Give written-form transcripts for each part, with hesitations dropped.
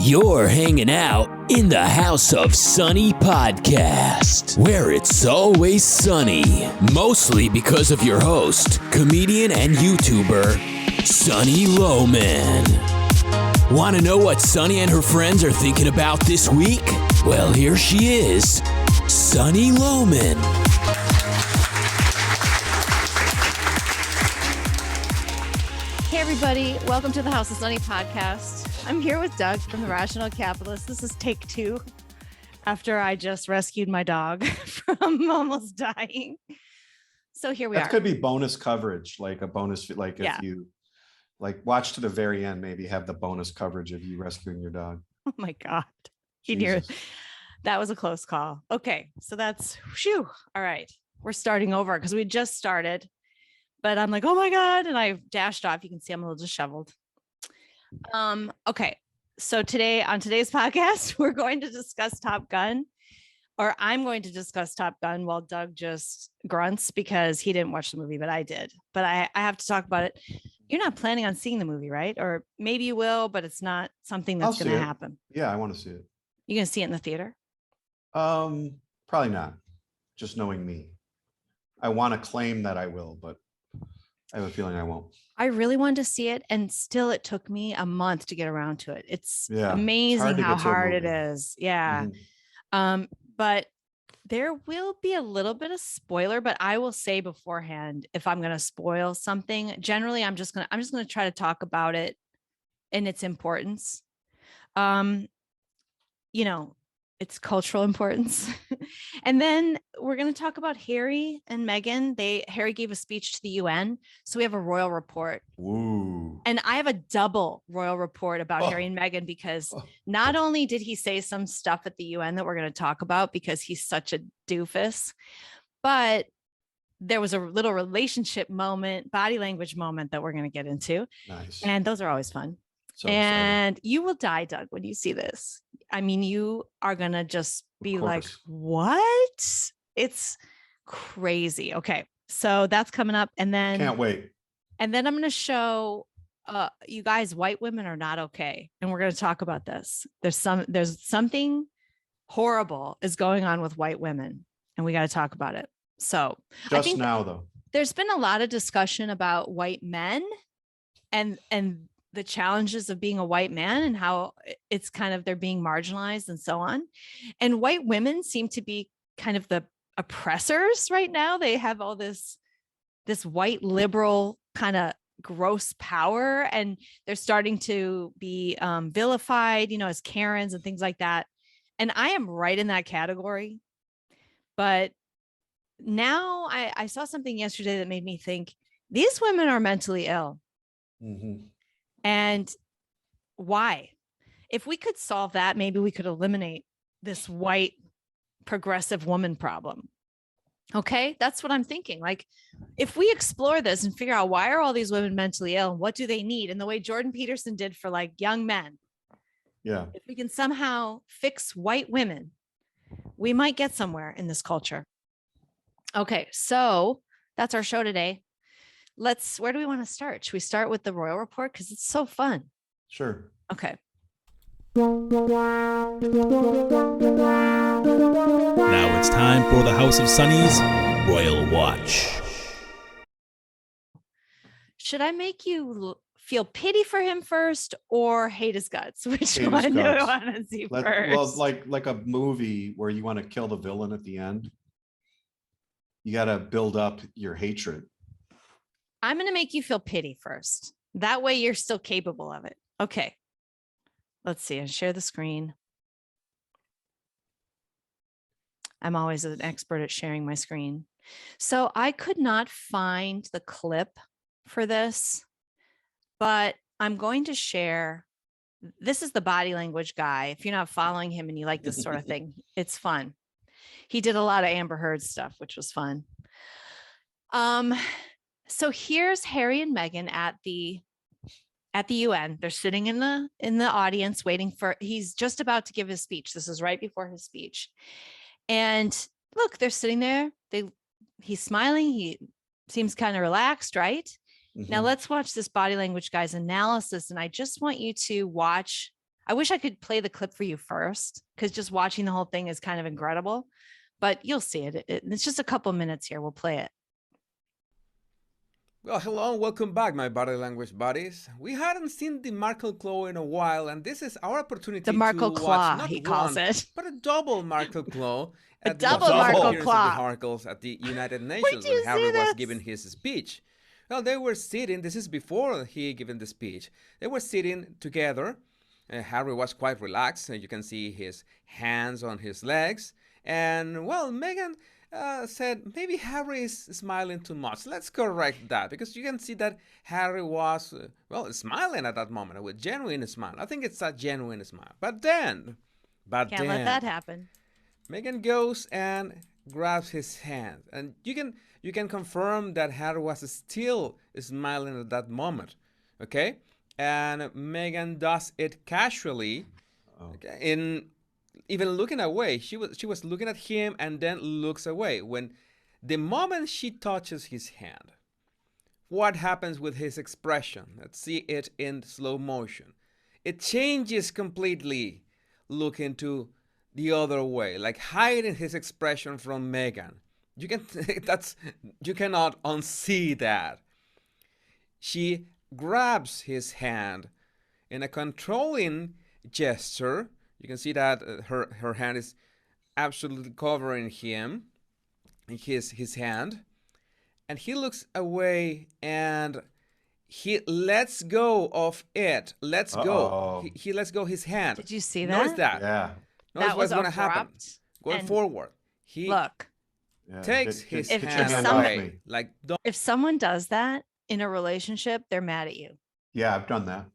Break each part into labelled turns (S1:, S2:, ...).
S1: You're hanging out in the House of Sunny podcast, where it's always sunny, mostly because of your host, comedian and YouTuber, Sunny Lohman. Want to know what Sunny and her friends are thinking about this week? Well, here she is, Sunny Lohman.
S2: Hey everybody, welcome to the House of Sunny podcast. I'm here with Doug from The Rational Capitalist. This is take 2 after I just rescued my dog from almost dying. So here we are.
S3: That could be bonus coverage, like a bonus, like if you watch to the very end, maybe have the bonus coverage of you rescuing your dog.
S2: Oh my God. That was a close call. Okay. So that's, all right. We're starting over because we just started, but I'm like, oh my God. And I dashed off. You can see I'm a little disheveled. Okay. So on today's podcast, we're going to discuss Top Gun, or I'm going to discuss Top Gun while Doug just grunts because he didn't watch the movie, but I did. But I have to talk about it. You're not planning on seeing the movie, right? Or maybe you will, but it's not something that's going to happen.
S3: Yeah, I want to see it.
S2: You going to see it in the theater?
S3: Probably not. Just knowing me. I want to claim that I will, but I have a feeling I won't.
S2: I really wanted to see it, and still it took me a month to get around to it. It's amazing how hard it is. Yeah. Mm-hmm. But there will be a little bit of spoiler, but I will say beforehand, if I'm going to spoil something, generally I'm just going to try to talk about it and its importance. Its cultural importance. And then we're going to talk about Harry and Meghan. Harry gave a speech to the UN. So we have a royal report.
S3: Ooh.
S2: And I have a double royal report about Harry and Meghan, because not only did he say some stuff at the UN that we're going to talk about because he's such a doofus, but there was a little relationship moment, body language moment that we're going to get into.
S3: Nice.
S2: And those are always fun.
S3: So
S2: and you will die, Doug, when you see this. I mean, you are going to just be like, what? It's crazy. Okay. So that's coming up. And then
S3: can't wait.
S2: And then I'm going to show you guys, white women are not okay. And we're going to talk about this. There's something horrible is going on with white women, and we got to talk about it. So I think
S3: now, though,
S2: there's been a lot of discussion about white men and the challenges of being a white man and how it's kind of, they're being marginalized and so on. And white women seem to be kind of the oppressors right now. They have all this white liberal kind of gross power, and they're starting to be vilified, as Karens and things like that. And I am right in that category. But now I saw something yesterday that made me think these women are mentally ill.
S3: Mm-hmm.
S2: And why? If we could solve that, maybe we could eliminate this white progressive woman problem. Okay, that's what I'm thinking. Like, if we explore this and figure out why are all these women mentally ill and what do they need, and the way Jordan Peterson did for like young men.
S3: Yeah. If
S2: we can somehow fix white women, we might get somewhere in this culture. Okay, so that's our show today. Where do we want to start? Should we start with the royal report? Because it's so fun.
S3: Sure.
S2: Okay.
S1: Now it's time for the House of Sunny's Royal Watch.
S2: Should I make you feel pity for him first or hate his guts? Which one do I want to see first?
S3: Well, like a movie where you want to kill the villain at the end. You got to build up your hatred.
S2: I'm going to make you feel pity first. That way you're still capable of it. Okay. Let's see. I share the screen. I'm always an expert at sharing my screen. So I could not find the clip for this, but I'm going to share. This is the body language guy. If you're not following him and you like this sort of thing, it's fun. He did a lot of Amber Heard stuff, which was fun. So here's Harry and Meghan at the UN. They're sitting in the audience waiting for, he's just about to give his speech. This is right before his speech. And look, they're sitting there. He's smiling. He seems kind of relaxed, right? Mm-hmm. Now let's watch this body language guy's analysis. And I just want you to watch. I wish I could play the clip for you first, because just watching the whole thing is kind of incredible, but you'll see it. It's just a couple minutes here. We'll play it.
S4: Well, hello and welcome back, my body language buddies. We hadn't seen the Markle claw in a while, and this is our opportunity
S2: The Markle
S4: to
S2: claw,
S4: watch not
S2: he calls
S4: one,
S2: it.
S4: but a double Markle claw.
S2: A
S4: at the
S2: double
S3: Markle
S4: appearance
S2: claw.
S4: of the Markles at the United Nations
S2: you
S4: when Harry
S2: see
S4: was
S2: this?
S4: giving his speech. Well, they were sitting, this is before he given the speech. They were sitting together. Harry was quite relaxed. You can see his hands on his legs. And, well, Meghan said, maybe Harry is smiling too much. Let's correct that, because you can see that Harry was, well, smiling at that moment, with genuine smile. I think it's a genuine smile. But then,
S2: Can't let that happen.
S4: Meghan goes and grabs his hand, and you can confirm that Harry was still smiling at that moment, okay? And Meghan does it casually, okay, in even looking away. She was looking at him and then looks away. When the moment she touches his hand, what happens with his expression? Let's see it in slow motion. It changes completely, looking to the other way, like hiding his expression from Meghan. You cannot unsee that. She grabs his hand in a controlling gesture. You can see that her hand is absolutely covering him, his hand, and he looks away and he lets go of it. Lets go. He lets go his hand.
S2: Did you see that?
S4: Notice that.
S3: Yeah.
S4: Notice
S2: That
S4: what's
S2: was
S4: going to happen.
S2: abrupt.
S4: Going
S2: And
S4: forward. He
S2: Look,
S3: Yeah.
S4: takes his
S3: Get your
S4: hand
S3: hand
S2: off
S4: away.
S3: me.
S4: Like, don't.
S2: if someone does that in a relationship, they're mad at you.
S3: Yeah, I've done that.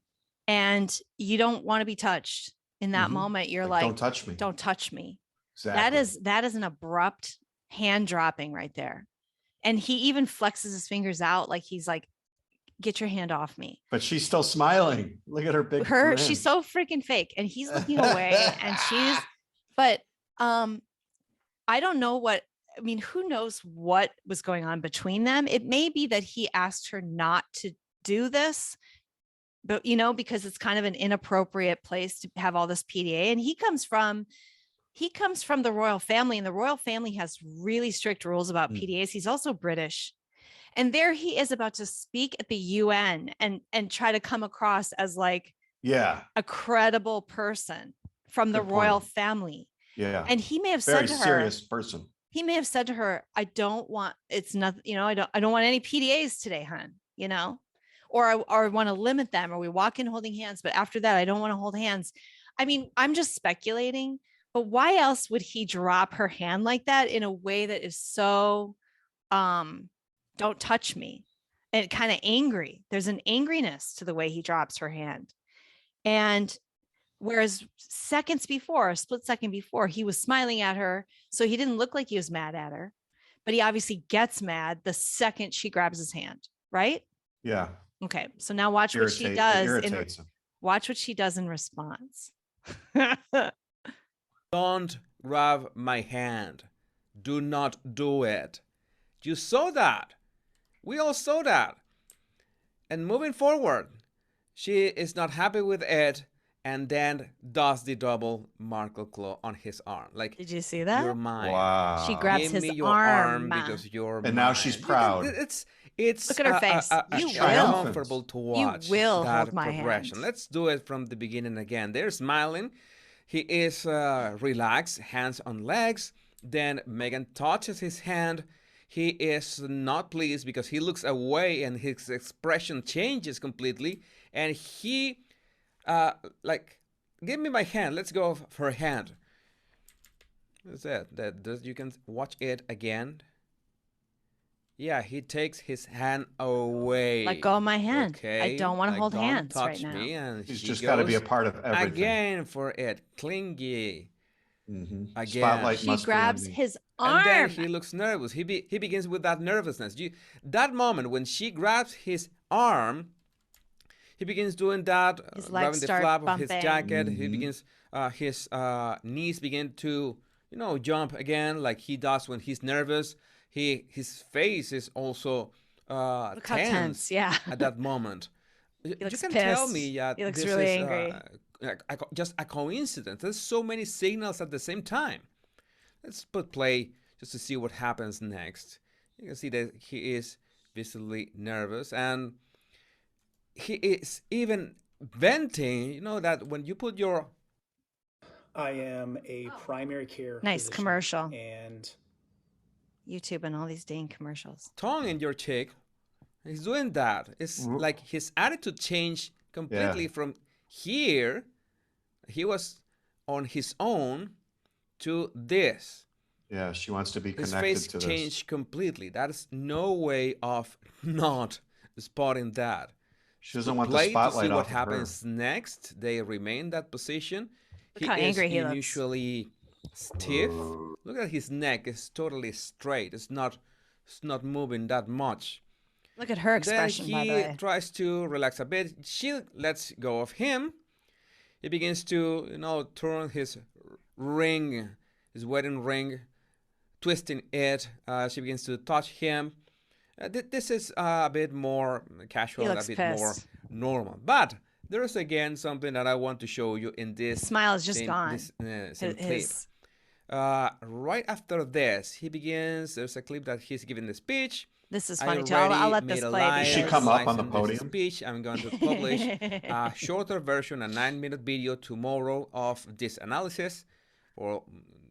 S2: And you don't want to be touched in that
S3: Mhm.
S2: moment. You're
S3: Like,
S2: like,
S3: don't touch me.
S2: don't touch me.
S3: Exactly.
S2: That is an abrupt hand dropping right there. And he even flexes his fingers out like he's like, get your hand off me.
S3: But she's still smiling. Look at her big grin.
S2: She's so freaking fake. And he's looking away and but I don't know who knows what was going on between them. It may be that he asked her not to do this, but because it's kind of an inappropriate place to have all this PDA. And he comes from the royal family, and the royal family has really strict rules about PDAs. He's also British. And there he is about to speak at the UN and try to come across as like a credible person from the royal family.
S3: Yeah.
S2: And he may have
S3: Very
S2: said to her,
S3: serious person.
S2: he may have said to her, I don't want any PDAs today, hun, or I want to limit them, or we walk in holding hands, but after that, I don't want to hold hands. I mean, I'm just speculating, but why else would he drop her hand like that in a way that is so, don't touch me, and kind of angry? There's an angriness to the way he drops her hand. And whereas a split second before, he was smiling at her. So he didn't look like he was mad at her, but he obviously gets mad the second she grabs his hand, right?
S3: Yeah.
S2: Okay. So now watch what she does.
S3: Irritates him.
S2: Watch what she does in response.
S4: Don't grab my hand. Do not do it. You saw that. We all saw that. And moving forward, she is not happy with it, and then does the double Markle claw on his arm. Like,
S2: did you see that?
S4: You're mine.
S3: Wow.
S2: She grabs
S4: Give
S2: his
S4: me your
S2: arm.
S4: because you're mine.
S3: And now she's proud.
S4: It's
S2: Look at her face. You will.
S4: uncomfortable to watch.
S2: You will
S4: that
S2: hold my
S4: progression.
S2: hand.
S4: Let's do it from the beginning again. They're smiling. He is relaxed, hands on legs. Then Meghan touches his hand. He is not pleased because he looks away and his expression changes completely. And he, give me my hand. Let's go for her hand. That's it. You can watch it again. Yeah, he takes his hand away.
S2: Let go of my hand.
S4: Okay,
S2: I don't want to hold hands
S4: touch
S2: right now.
S4: me. And
S3: He's
S4: she
S3: just got to be a
S4: goes
S3: part of everything.
S4: again for it. Clingy.
S3: Mhm.
S4: Again.
S3: Spotlight
S2: She
S3: must be on
S2: grabs
S3: me.
S2: his arm.
S4: And then he looks nervous. He begins with that nervousness. That moment when she grabs his arm, he begins doing that,
S2: His legs
S4: grabbing the
S2: start
S4: flap of
S2: bumping.
S4: his jacket. He
S3: Mhm.
S4: begins, his knees begin to, jump again like he does when he's nervous. His face is also
S2: Look how tense, yeah.
S4: at that moment. You
S2: looks
S4: can tell
S2: pissed.
S4: me that
S2: He looks
S4: this
S2: really
S4: is
S2: angry.
S4: just a coincidence. There's so many signals at the same time. Let's put play just to see what happens next. You can see that he is visibly nervous, and he is even venting. You know that when you put your
S5: I am a primary care
S2: Nice
S5: physician,
S2: commercial.
S5: and
S2: YouTube and all these dang commercials.
S4: tongue in your cheek, he's doing that. It's like his attitude changed completely from here. He was on his own to this.
S3: Yeah, she wants to be
S4: His
S3: connected
S4: face
S3: to this.
S4: changed completely. That is no way of not spotting that.
S3: She doesn't
S4: To
S3: want the
S4: play to
S3: spotlight
S4: see
S3: off
S4: what
S3: of
S4: happens next. They remain that position.
S2: Look how angry he looks.
S4: Unusually stiff. Look at his neck. It's totally straight. It's not moving that much.
S2: Look at her expression, by the
S4: Then he
S2: way.
S4: tries to relax a bit. She lets go of him. He begins to, turn his ring, his wedding ring, twisting it. She begins to touch him. This is a bit more casual, a bit more normal. But there is again something that I want to show you in this.
S2: The smile is just gone.
S4: This clip. Right after this, he begins. There's a clip that he's giving the speech.
S2: This is funny too. I'll let this play.
S3: Did she come up on the podium?
S4: Speech. I'm going to publish a shorter version, a 9-minute video tomorrow of this analysis for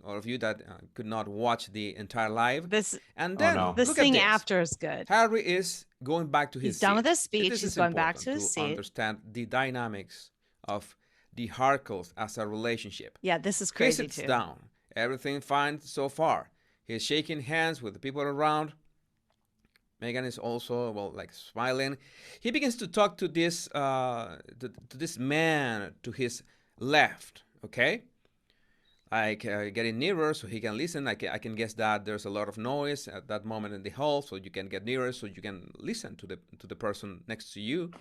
S4: all of you that could not watch the entire live. And then
S2: this thing after is good.
S4: Harry is going back to his
S2: He's done with
S4: seat.
S2: his speech.
S4: This
S2: He's
S4: is
S2: going back to
S4: important
S2: his seat.
S4: Understand the dynamics of the Harkles as a relationship.
S2: Yeah, this is crazy
S4: he sits
S2: too.
S4: down. Everything fine so far. He's shaking hands with the people around. Meghan is also, smiling. He begins to talk to this this man to his left, okay? Getting nearer so he can listen. I can guess that there's a lot of noise at that moment in the hall, so you can get nearer so you can listen to the person next to you.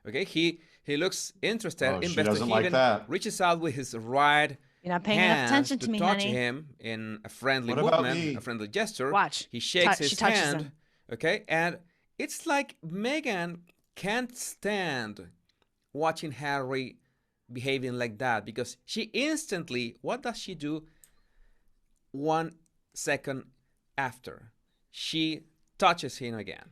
S4: Okay, he looks interested.
S3: Oh, she doesn't like that.
S4: Reaches out with his right
S2: You're not paying enough attention to me,
S4: touch
S2: honey.
S4: him in a friendly
S3: What about
S4: movement,
S3: me?
S4: a friendly gesture.
S2: Watch.
S4: He shakes
S2: She
S4: his
S2: touches
S4: hand.
S2: him.
S4: Okay, and it's like Meghan can't stand watching Harry behaving like that, because she instantly, what does she do 1 second after? She touches him again.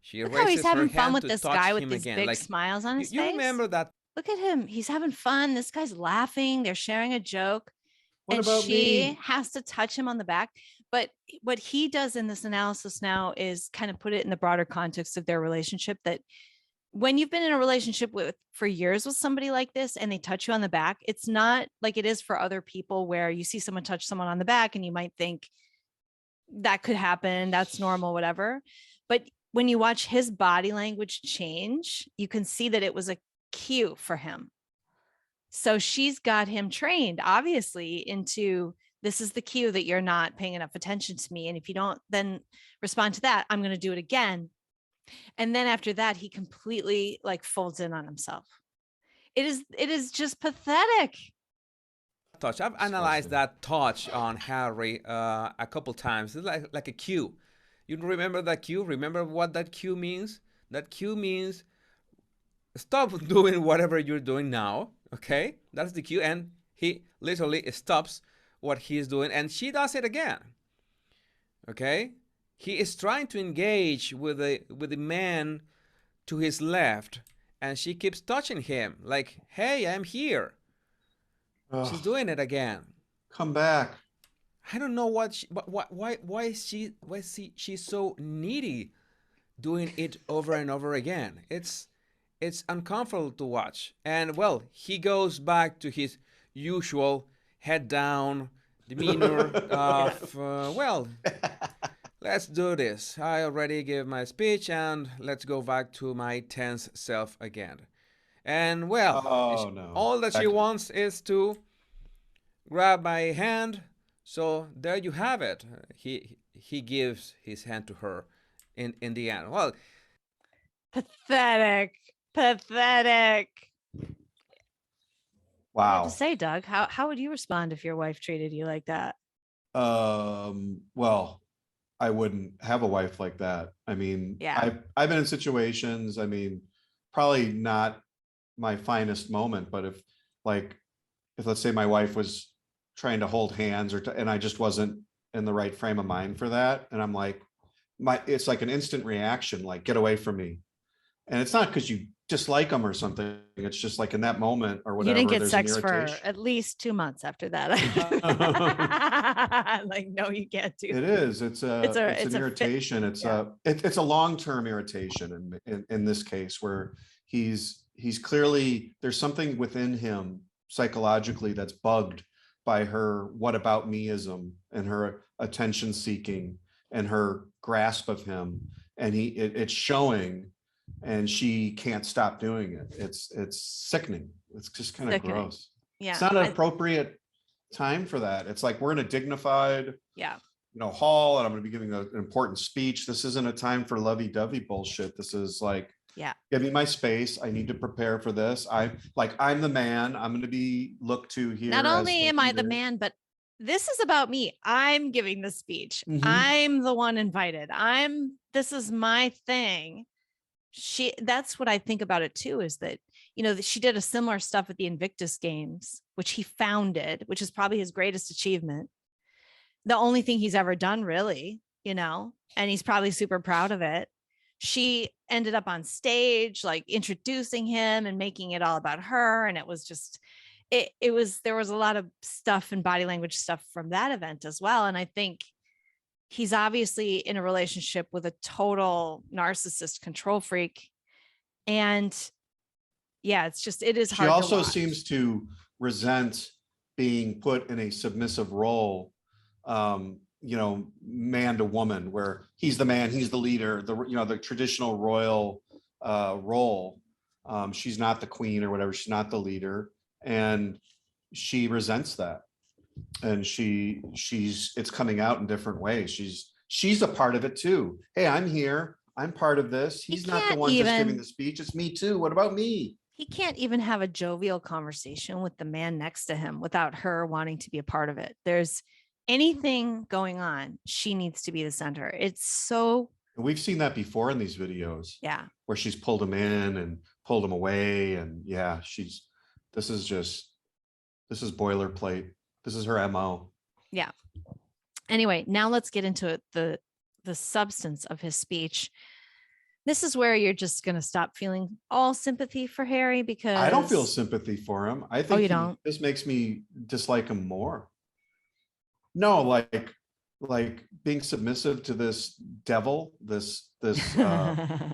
S4: She
S2: Look how he's
S4: raises her
S2: having fun
S4: hand
S2: with
S4: to
S2: this
S4: touch
S2: guy with
S4: him
S2: these
S4: again.
S2: big smiles on his face.
S4: You remember that?
S2: Look at him. He's having fun. This guy's laughing. They're sharing a joke.
S3: What
S2: and
S3: about
S2: she
S3: me?
S2: has to touch him on the back. But what he does in this analysis now is kind of put it in the broader context of their relationship, that when you've been in a relationship for years with somebody like this and they touch you on the back, it's not like it is for other people where you see someone touch someone on the back and you might think that could happen. That's normal, whatever. But when you watch his body language change, you can see that it was a cue for him. So she's got him trained, obviously, into this is the cue that you're not paying enough attention to me. And if you don't then respond to that, I'm going to do it again. And then after that, he completely folds in on himself. It is just pathetic.
S4: Touch. I've analyzed that touch on Harry a couple times. It's like a cue. You remember that cue? Remember what that cue means? That cue means stop doing whatever you're doing now. Okay, that's the cue, and he literally stops what he's doing, and she does it again. Okay, he is trying to engage with the man to his left, and she keeps touching him like, "Hey, I'm here."
S3: Ugh.
S4: She's doing it again.
S3: Come back.
S4: I don't know why is she's so needy, doing it over and over again. It's uncomfortable to watch. And he goes back to his usual head down demeanor of let's do this. I already gave my speech and let's go back to my tense self again. And all that she wants is to grab my hand. So there you have it. He gives his hand to her in the end. Well,
S2: pathetic. What do you have
S3: Wow.
S2: to say, Doug? How would you respond if your wife treated you like that?
S3: Well, I wouldn't have a wife like that. I mean,
S2: Yeah.
S3: I've been in situations, I mean, probably not my finest moment, but if Like if let's say my wife was trying to hold hands and I just wasn't in the right frame of mind for that. And I'm like, it's like an instant reaction, like get away from me. And it's not because you dislike them or something. It's just like in that moment or whatever.
S2: You didn't get
S3: there's
S2: sex
S3: an
S2: for
S3: irritation.
S2: at least 2 months after that. Like, no, you can't do
S3: It is. It's an irritation. It's a long-term irritation in this case where he's clearly, there's something within him psychologically that's bugged by her what about meism and her attention seeking and her grasp of him. And it's showing, and she can't stop doing it. It's sickening. It's just kind of gross.
S2: Yeah.
S3: It's not an appropriate time for that. It's like we're in a dignified hall, and I'm going to be giving an important speech. This isn't a time for lovey-dovey bullshit. This is like, give me my space. I need to prepare for this. I'm the man. I'm going to be looked to here.
S2: Not only am I the man, but this is about me. I'm giving the speech. I'm the one invited. This is my thing. That's what I think about it too, is that, that she did a similar stuff at the Invictus Games, which he founded, which is probably his greatest achievement. The only thing he's ever done, really, and he's probably super proud of it. She ended up on stage, like introducing him and making it all about her. And it was just, there was a lot of stuff and body language stuff from that event as well. And I think he's obviously in a relationship with a total narcissist control freak. And it is hard.
S3: She also seems to resent being put in a submissive role, man to woman, where he's the man, he's the leader, the traditional royal role. She's not the queen or whatever. She's not the leader. And she resents that. And it's coming out in different ways. She's a part of it too. Hey, I'm here. I'm part of this. He's not the one just giving the speech. It's me too. What about me?
S2: He can't even have a jovial conversation with the man next to him without her wanting to be a part of it. There's anything going on, she needs to be the center. It's so.
S3: We've seen that before in these videos.
S2: Yeah.
S3: Where she's pulled him in and pulled him away. And this is boilerplate. This is her MO.
S2: Yeah. Anyway, now let's get into the substance of his speech. This is where you're just going to stop feeling all sympathy for Harry, because
S3: I don't feel sympathy for him. I think
S2: don't.
S3: This makes me dislike him more. No, like being submissive to this devil, this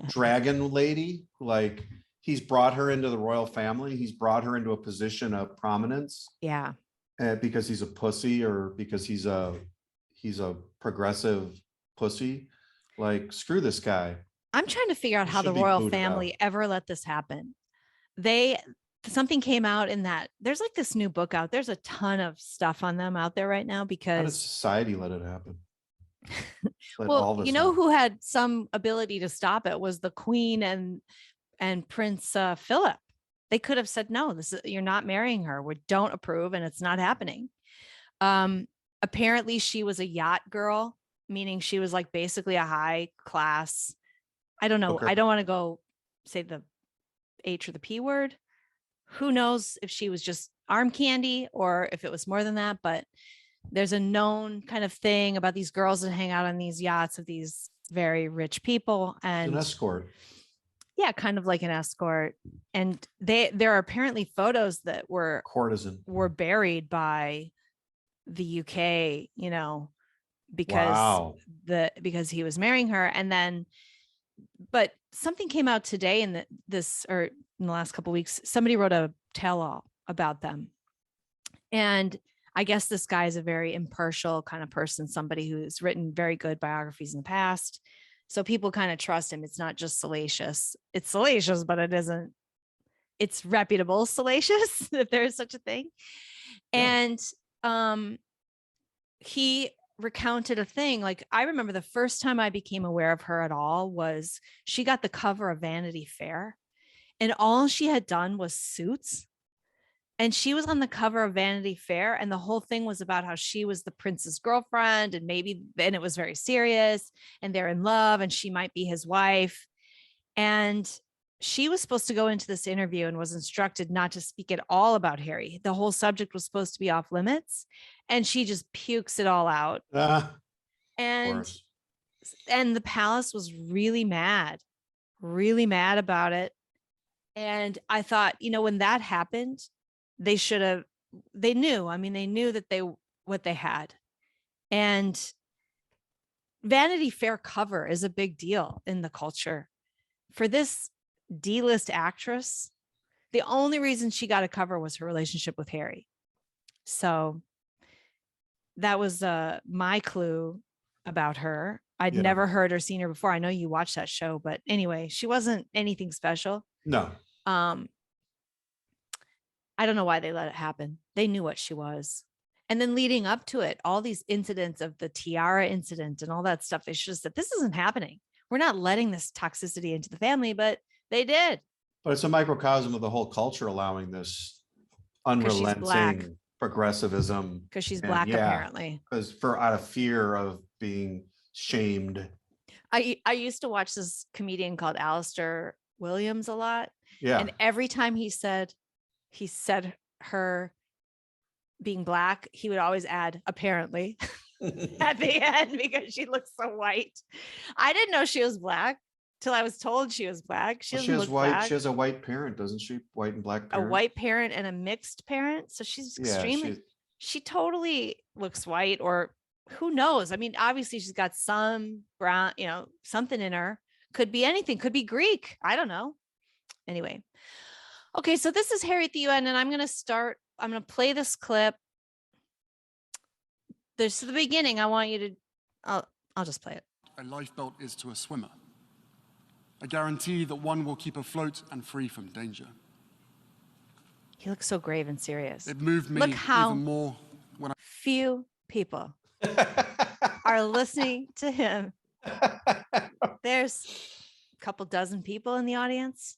S3: dragon lady. Like, he's brought her into the royal family. He's brought her into a position of prominence.
S2: Yeah.
S3: Because he's a pussy, or because he's a progressive pussy. Like, screw this guy.
S2: I'm trying to figure out how the royal family ever let this happen. Something came out in that there's like this new book out. There's a ton of stuff on them out there right now because
S3: how does society let it happen?
S2: Well, who had some ability to stop it was the Queen and Prince Philip. They could have said, no, you're not marrying her. We don't approve, and it's not happening. Apparently she was a yacht girl, meaning she was like basically a high class. I don't know. Okay. I don't want to go say the H or the P word. Who knows if she was just arm candy or if it was more than that, but there's a known kind of thing about these girls that hang out on these yachts of these very rich people. And
S3: an escort.
S2: Yeah, kind of like an escort. And there are apparently photos that were
S3: courtesan,
S2: were buried by the UK, because because he was marrying her. And then, but something came out today in in the last couple of weeks. Somebody wrote a tell-all about them. And I guess this guy is a very impartial kind of person, somebody who's written very good biographies in the past. So people kind of trust him. It's not just salacious. It's salacious, but it isn't. It's reputable salacious, if there is such a thing. Yeah. And he recounted a thing. Like, I remember the first time I became aware of her at all was she got the cover of Vanity Fair, and all she had done was suits. And she was on the cover of Vanity Fair, and the whole thing was about how she was the prince's girlfriend, and it was very serious, and they're in love, and she might be his wife. And she was supposed to go into this interview and was instructed not to speak at all about Harry. The whole subject was supposed to be off limits, and she just pukes it all out.
S3: Of
S2: And
S3: course.
S2: the palace was really mad about it. And I thought, when that happened, they knew that what they had. And Vanity Fair cover is a big deal in the culture. For this D-list actress, the only reason she got a cover was her relationship with Harry. So that was my clue about her. I'd never heard or seen her before. I know you watched that show, but anyway, she wasn't anything special.
S3: No.
S2: I don't know why they let it happen. They knew what she was. And then leading up to it, all these incidents of the tiara incident and all that stuff, they should have said, this isn't happening. We're not letting this toxicity into the family, but they did.
S3: But it's a microcosm of the whole culture allowing this unrelenting progressivism.
S2: Because she's black, apparently.
S3: Because out of fear of being shamed.
S2: I used to watch this comedian called Alistair Williams a lot.
S3: Yeah.
S2: And every time he said her being black, he would always add apparently at the end because she looks so white. I didn't know she was black till I was told she was black. She has
S3: white.
S2: Black.
S3: She has a white parent, doesn't she? White and black parent.
S2: A white parent and a mixed parent. So she's extremely. She totally looks white, or who knows? I mean, obviously she's got some brown, something in her. Could be anything. Could be Greek. I don't know. Anyway. Okay, so this is Harry at the UN, and I'm going to play this clip. This is the beginning. I want you to, I'll just play it.
S6: A lifebelt is to a swimmer. A guarantee that one will keep afloat and free from danger.
S2: He looks so grave and serious.
S6: It moved me even more when
S2: few people are listening to him. There's a couple dozen people in the audience.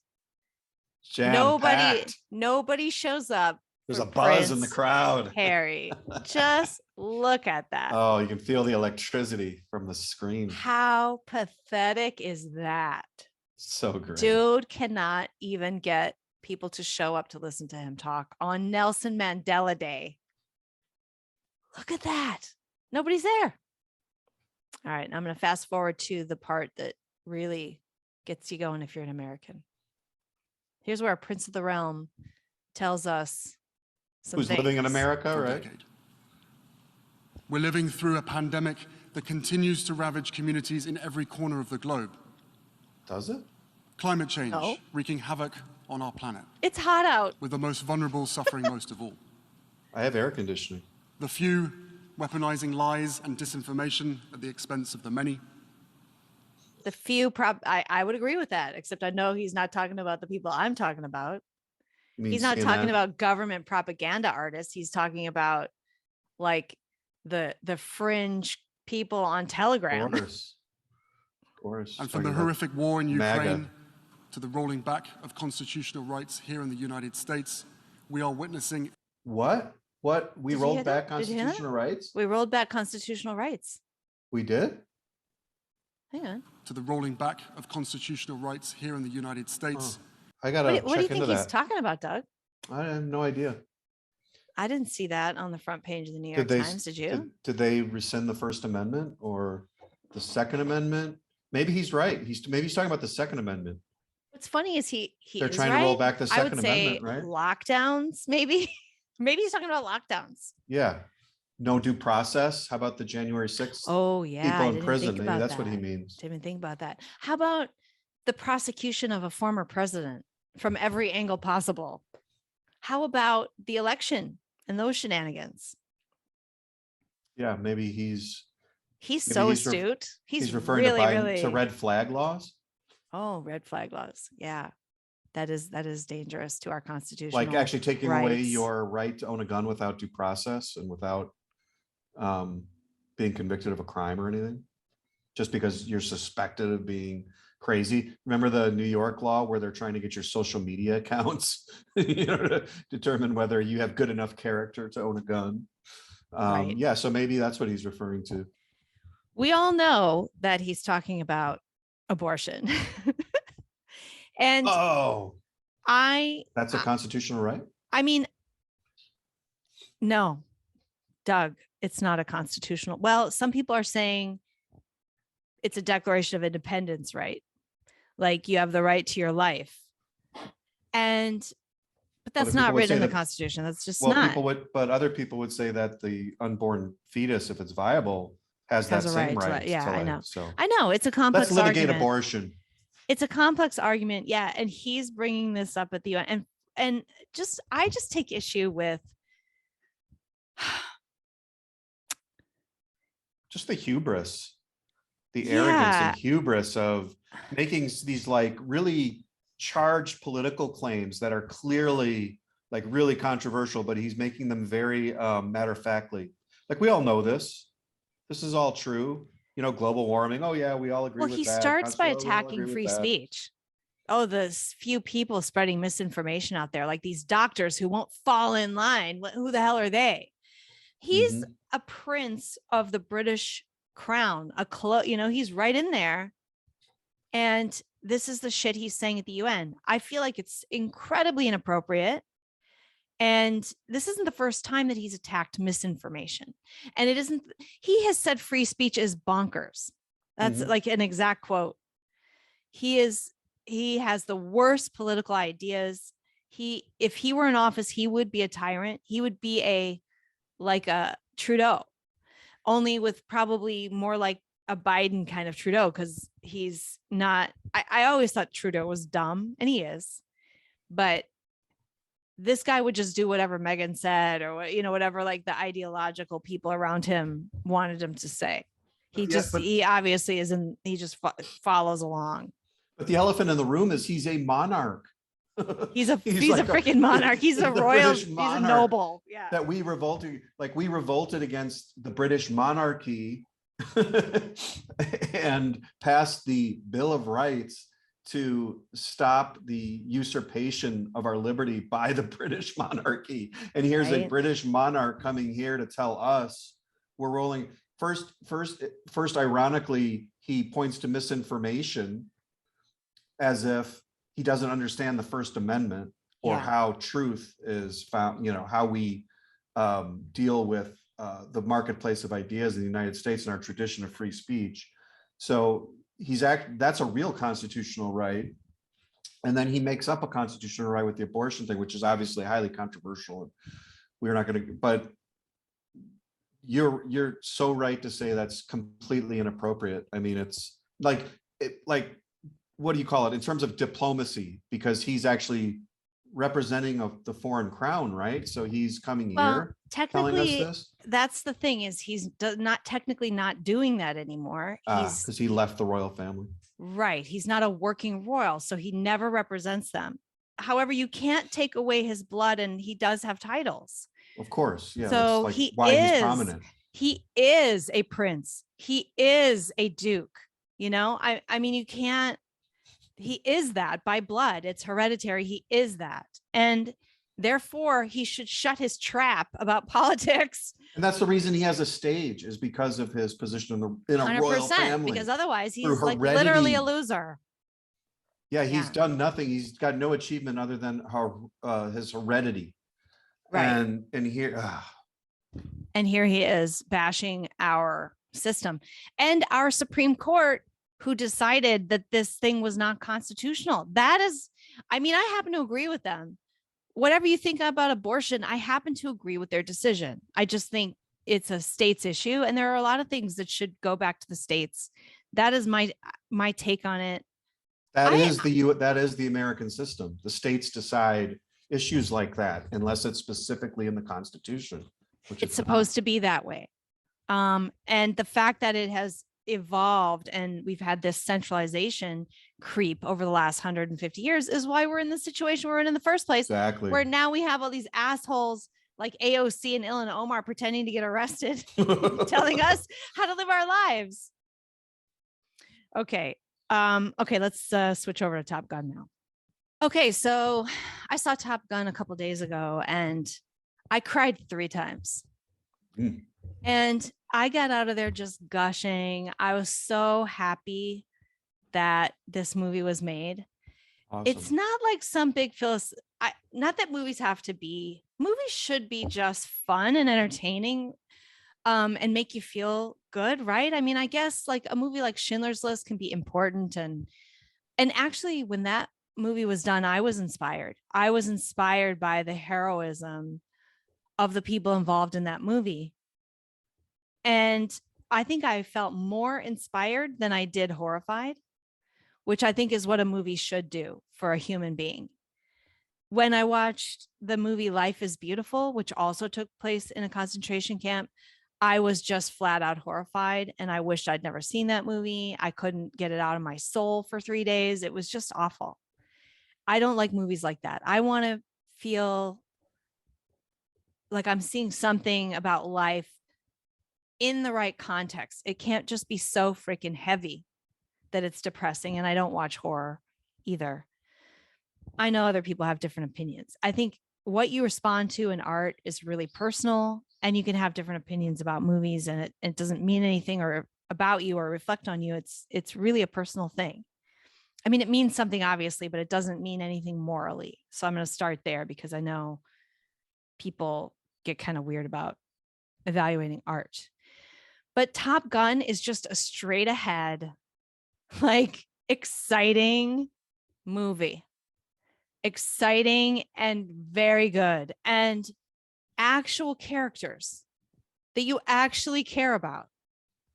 S2: Nobody shows up.
S3: There's a buzz in the crowd.
S2: Harry, just look at that.
S3: Oh, you can feel the electricity from the screen.
S2: How pathetic is that?
S3: So great.
S2: Dude cannot even get people to show up to listen to him talk on Nelson Mandela Day. Look at that. Nobody's there. All right, I'm going to fast forward to the part that really gets you going if you're an American. Here's where Prince of the Realm tells us
S3: who's living in America, right?
S6: We're living through a pandemic that continues to ravage communities in every corner of the globe.
S3: Does it?
S6: Climate change wreaking havoc on our planet.
S2: It's hot out.
S6: With the most vulnerable suffering most of all.
S3: I have air conditioning.
S6: The few weaponizing lies and disinformation at the expense of the many.
S2: The few, I would agree with that, except I know he's not talking about the people I'm talking about. He's not talking about government propaganda artists. He's talking about like the fringe people on Telegram.
S3: Of course.
S6: And from the horrific war in Ukraine to the rolling back of constitutional rights here in the United States, we are witnessing.
S3: What? We rolled back constitutional rights?
S2: We rolled back constitutional rights.
S3: We did?
S2: Hang on.
S6: To the rolling back of constitutional rights here in the United States.
S3: I gotta check into that.
S2: What do you think he's talking about, Doug?
S3: I have no idea.
S2: I didn't see that on the front page of the New York Times. Did you?
S3: Did they rescind the First Amendment or the Second Amendment? Maybe he's right. Maybe he's talking about the Second Amendment.
S2: What's funny is they're
S3: trying to roll back the Second Amendment, right?
S2: Lockdowns, maybe. Maybe he's talking about lockdowns.
S3: Yeah. No due process. How about the January 6th?
S2: Oh, yeah.
S3: People in prison. Maybe that's what he means.
S2: Didn't even think about that. How about the prosecution of a former president from every angle possible? How about the election and those shenanigans?
S3: Yeah, maybe he's
S2: so astute. He's
S3: referring
S2: really,
S3: to Biden
S2: really
S3: to red flag laws.
S2: Oh, red flag laws. Yeah. That is dangerous to our constitution.
S3: Like actually taking away your right to own a gun without due process and without being convicted of a crime or anything, just because you're suspected of being crazy. Remember the New York law where they're trying to get your social media accounts, to determine whether you have good enough character to own a gun.
S2: Right.
S3: Yeah, so maybe that's what he's referring to.
S2: We all know that he's talking about abortion. And
S3: that's a constitutional right?
S2: I mean, no, Doug, it's not a constitutional. Well, some people are saying it's a Declaration of Independence, right? Like you have the right to your life. But that's not written in the Constitution. That's just not.
S3: But other people would say that the unborn fetus, if it's viable, has that same right.
S2: Yeah, I know.
S3: So
S2: I know it's a complex
S3: let's litigate
S2: argument.
S3: abortion.
S2: It's a complex argument. Yeah. And he's bringing this up at the UN. And I just take issue with
S3: just the hubris, the arrogance and hubris of making these like really charged political claims that are clearly like really controversial, but he's making them very matter-of-factly. Like we all know this. This is all true. You know, global warming. Oh yeah, we all agree with that.
S2: Well, he starts by attacking free speech. Oh, there's few people spreading misinformation out there, like these doctors who won't fall in line. Who the hell are they? He's a prince of the British crown, he's right in there. And this is the shit he's saying at the UN. I feel like it's incredibly inappropriate. And this isn't the first time that he's attacked misinformation. And he has said free speech is bonkers. That's like an exact quote. He has the worst political ideas. If he were in office, he would be a tyrant. He would be like a Trudeau, only with probably more like a Biden kind of Trudeau, because he's not. I always thought Trudeau was dumb, and he is, but this guy would just do whatever Meghan said, or whatever like the ideological people around him wanted him to say. He obviously isn't. He just follows along.
S3: But the elephant in the room is he's a monarch.
S2: He's a freaking monarch. He's a royal. He's a noble. Yeah.
S3: That we revolted against the British monarchy and passed the Bill of Rights to stop the usurpation of our liberty by the British monarchy. And here's a British monarch coming here to tell us we're rolling. First, ironically, he points to misinformation as if he doesn't understand the First Amendment or how truth is found, how we deal with the marketplace of ideas in the United States and our tradition of free speech. So that's a real constitutional right. And then he makes up a constitutional right with the abortion thing, which is obviously highly controversial. And we're not going to, but you're so right to say that's completely inappropriate. I mean, it's like, what do you call it in terms of diplomacy? Because he's actually representing of the foreign crown, right? So he's coming here telling us this.
S2: That's the thing, is he's not technically not doing that anymore.
S3: Because he left the royal family. Right.
S2: He's not a working royal, so he never represents them. However, you can't take away his blood, and he does have titles.
S3: Of course. Yeah.
S2: So
S3: he's prominent.
S2: He is a prince. He is a duke. I mean, you can't. He is that by blood. It's hereditary. He is that. And therefore, he should shut his trap about politics.
S3: And that's the reason he has a stage, is because of his position in a royal family.
S2: Because otherwise, he's like literally a loser.
S3: Yeah, he's done nothing. He's got no achievement other than his heredity.
S2: Right.
S3: And here
S2: he is bashing our system and our Supreme Court, who decided that this thing was not constitutional. That is, I mean, I happen to agree with them. Whatever you think about abortion, I happen to agree with their decision. I just think it's a states issue, and there are a lot of things that should go back to the states. That is my take on it.
S3: That is the American system. The states decide issues like that, unless it's specifically in the Constitution.
S2: It's supposed to be that way. And the fact that it has evolved and we've had this centralization creep over the last 150 years is why we're in the situation we're in the first place.
S3: Exactly.
S2: Where now we have all these assholes like AOC and Ilhan Omar pretending to get arrested, telling us how to live our lives. Okay. Let's switch over to Top Gun now. Okay. So I saw Top Gun a couple days ago and I cried 3 times. And I got out of there just gushing. I was so happy that this movie was made.
S3: Awesome.
S2: It's not like some big not that movies should be just fun and entertaining, and make you feel good, right? I mean, I guess like a movie like Schindler's List can be important, and actually when that movie was done, I was inspired. I was inspired by the heroism of the people involved in that movie. And I think I felt more inspired than I did horrified, which I think is what a movie should do for a human being. When I watched the movie Life is Beautiful, which also took place in a concentration camp, I was just flat out horrified, and I wished I'd never seen that movie. I couldn't get it out of my soul for 3 days. It was just awful. I don't like movies like that. I want to feel like I'm seeing something about life in the right context. It can't just be so freaking heavy that it's depressing. And I don't watch horror either. I know other people have different opinions. I think what you respond to in art is really personal, and you can have different opinions about movies, and it doesn't mean anything or about you or reflect on you. It's really a personal thing. I mean, it means something obviously, but it doesn't mean anything morally. So I'm going to start there because I know people get kind of weird about evaluating art. But Top Gun is just a straight ahead, like, exciting movie. Exciting and very good, and actual characters that you actually care about,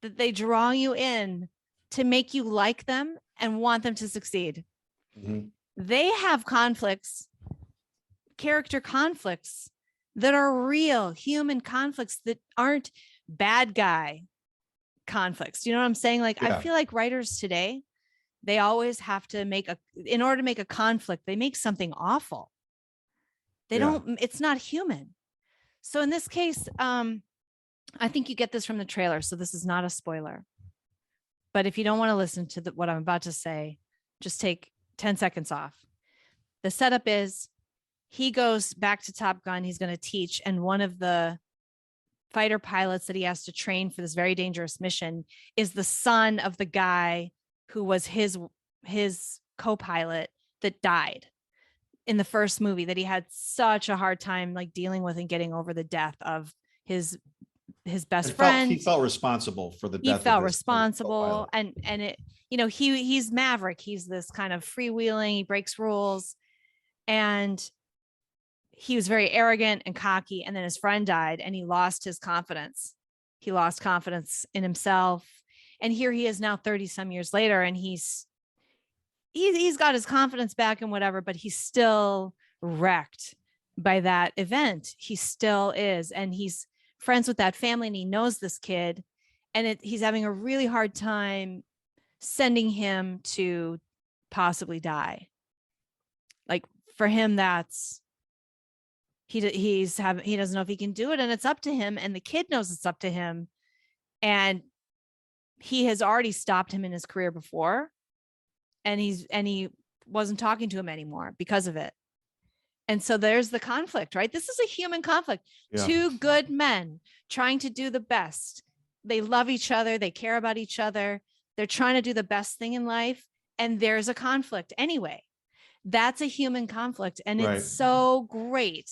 S2: that they draw you in to make you like them and want them to succeed.
S3: Mm-hmm.
S2: They have conflicts, character conflicts that are real human conflicts that aren't bad guy conflicts. You know what I'm saying? Like,
S3: Yeah.
S2: I feel like writers today, they always have to in order to make a conflict, they make something awful. It's not human. So in this case, I think you get this from the trailer. So this is not a spoiler. But if you don't want to listen to what I'm about to say, just take 10 seconds off. The setup is he goes back to Top Gun. He's going to teach. And one of the fighter pilots that he has to train for this very dangerous mission is the son of the guy who was his co-pilot that died in the first movie, that he had such a hard time like dealing with and getting over the death of his best friend.
S3: He felt responsible for the death.
S2: He felt responsible, and it, you know, he's Maverick. He's this kind of freewheeling. He breaks rules, and he was very arrogant and cocky. And then his friend died, and he lost his confidence. He lost confidence in himself. And here he is now 30 some years later, and he's got his confidence back and whatever, but he's still wrecked by that event. He still is. And he's friends with that family, and he knows this kid, and he's having a really hard time sending him to possibly die. Like, for him, that's, he doesn't know if he can do it, and it's up to him. And the kid knows it's up to him. And he has already stopped him in his career before. And he wasn't talking to him anymore because of it. And so there's the conflict, right? This is a human conflict. Yeah. Two good men trying to do the best. They love each other. They care about each other. They're trying to do the best thing in life. And there's a conflict anyway. That's a human conflict. And It's so great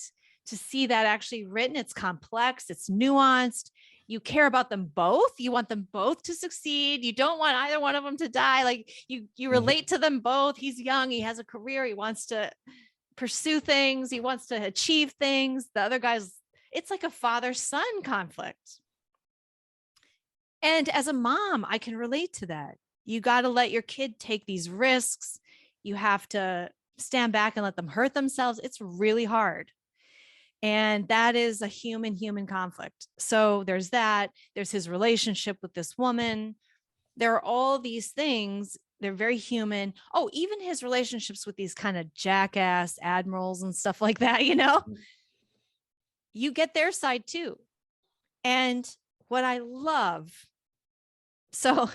S2: to see that actually written. It's complex. It's nuanced. You care about them both. You want them both to succeed. You don't want either one of them to die. Like, you relate to them both. He's young. He has a career. He wants to pursue things. He wants to achieve things. The other guy's, it's like a father-son conflict. And as a mom, I can relate to that. You got to let your kid take these risks. You have to stand back and let them hurt themselves. It's really hard. And that is a human conflict. So there's that. There's his relationship with this woman. There are all these things. They're very human. Oh, even his relationships with these kind of jackass admirals and stuff like that, you know, you get their side too. And what I love, so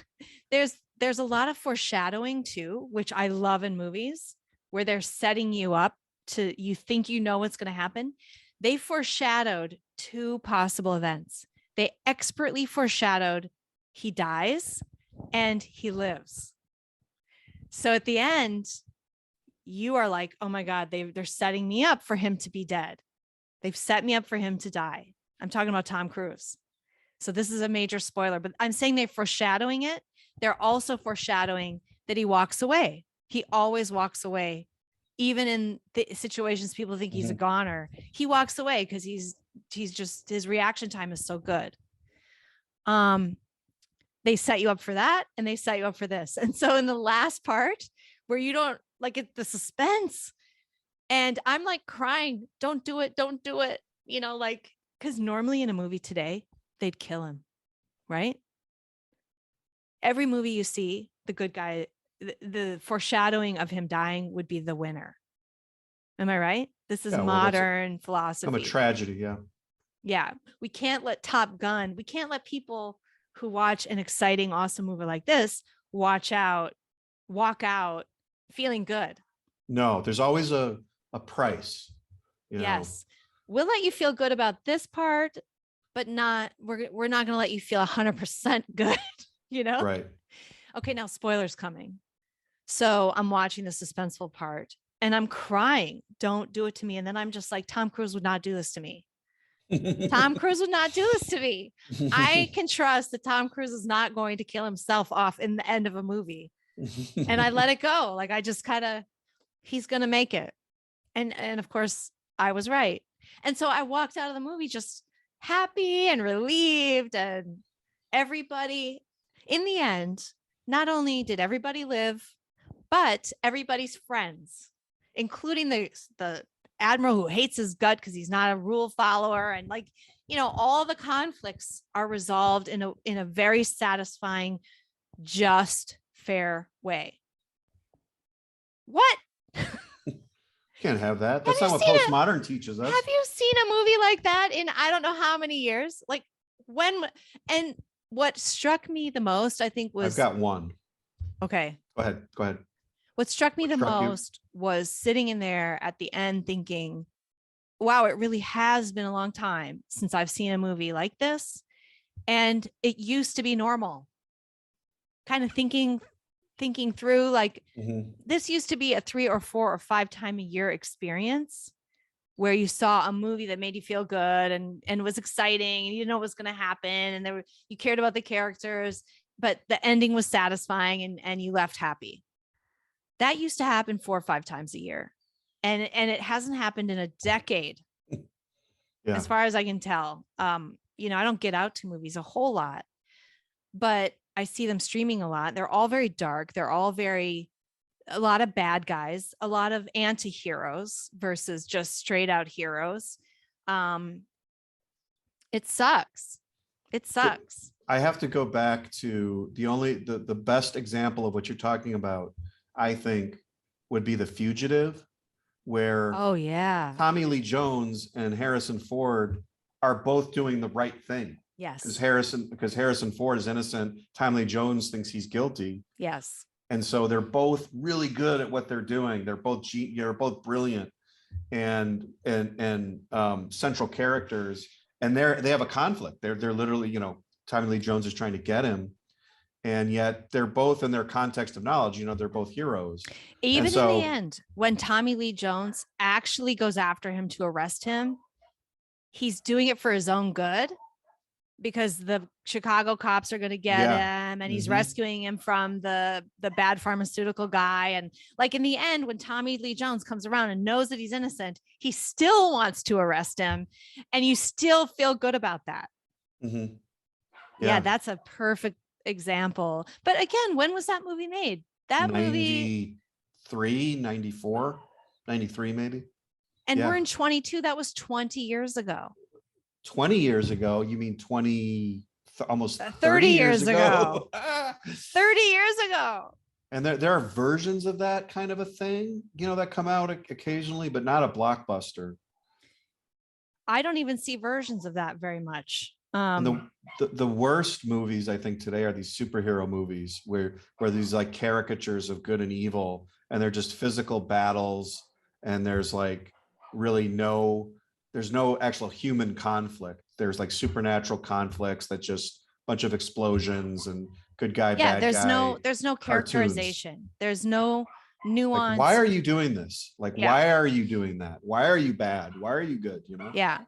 S2: there's a lot of foreshadowing too, which I love in movies, where they're setting you up to, you think you know what's going to happen. They foreshadowed two possible events. They expertly foreshadowed he dies and he lives. So at the end, you are like, oh my God, they're setting me up for him to be dead. They've set me up for him to die. I'm talking about Tom Cruise. So this is a major spoiler, but I'm saying they're foreshadowing it. They're also foreshadowing that he walks away. He always walks away. Even in the situations people think he's a goner, he walks away because he's just, his reaction time is so good. They set you up for that, and they set you up for this. And so in the last part where you don't like it, the suspense, and I'm like crying, don't do it. Don't do it. You know, like, because normally in a movie today, they'd kill him, right? Every movie you see, the good guy, the foreshadowing of him dying would be the winner. Am I right? This is modern philosophy.
S3: Become a tragedy, yeah.
S2: Yeah. We can't let Top Gun, we can't let people who watch an exciting, awesome movie like this walk out feeling good.
S3: No, there's always a price. You know?
S2: Yes. We'll let you feel good about this part, but we're not going to let you feel 100% good, you know?
S3: Right.
S2: Okay, now spoilers coming. So I'm watching the suspenseful part and I'm crying. Don't do it to me. And then I'm just like, Tom Cruise would not do this to me. Tom Cruise would not do this to me. I can trust that Tom Cruise is not going to kill himself off in the end of a movie. And I let it go. Like I just he's going to make it. And of course I was right. And so I walked out of the movie just happy and relieved, and everybody in the end, not only did everybody live, but everybody's friends, including the admiral who hates his gut because he's not a rule follower. And like, you know, all the conflicts are resolved in a very satisfying, just, fair way. What?
S3: Can't have that. That's not what postmodern teaches us.
S2: Have you seen a movie like that in I don't know how many years? Like and what struck me the most, I think, was
S3: I've got one.
S2: Okay.
S3: Go ahead.
S2: What struck me the most was sitting in there at the end thinking, wow, it really has been a long time since I've seen a movie like this. And it used to be normal. Kind of thinking through, like, this used to be a 3 or 4 or 5 time a year experience where you saw a movie that made you feel good and was exciting, and you know what was going to happen, and you cared about the characters, but the ending was satisfying and you left happy. That used to happen 4 or 5 times a year. And it hasn't happened in a decade. Yeah. As far as I can tell. You know, I don't get out to movies a whole lot, but I see them streaming a lot. They're all very dark. They're all a lot of bad guys, a lot of anti-heroes versus just straight out heroes. It sucks. It sucks.
S3: I have to go back to the best example of what you're talking about, I think, would be The Fugitive, where Tommy Lee Jones and Harrison Ford are both doing the right thing.
S2: Yes.
S3: Because Harrison Ford is innocent. Tommy Lee Jones thinks he's guilty.
S2: Yes.
S3: And so they're both really good at what they're doing. They're both brilliant and central characters. And they have a conflict. They're literally, you know, Tommy Lee Jones is trying to get him. And yet they're both, in their context of knowledge, you know, they're both heroes. Even in the end,
S2: when Tommy Lee Jones actually goes after him to arrest him, he's doing it for his own good, because the Chicago cops are going to get him, and he's rescuing him from the bad pharmaceutical guy. And like in the end, when Tommy Lee Jones comes around and knows that he's innocent, he still wants to arrest him. And you still feel good about that. Mm-hmm. Yeah, that's a perfect example. But again, when was that movie made? That
S3: 93, 94, 93 maybe.
S2: And we're in 22. That was 20 years ago.
S3: 20 years ago? You mean almost
S2: 30 years ago. 30 years ago.
S3: And there are versions of that kind of a thing, you know, that come out occasionally, but not a blockbuster.
S2: I don't even see versions of that very much.
S3: And the worst movies, I think, today are these superhero movies where these like caricatures of good and evil, and they're just physical battles, and there's like really there's no actual human conflict. There's like supernatural conflicts that just bunch of explosions and good guy, bad guy.
S2: There's no characterization. There's no nuance.
S3: Like, why are you doing this? Like,
S2: Yeah.
S3: why are you doing that? Why are you bad? Why are you good? You know?
S2: Yeah.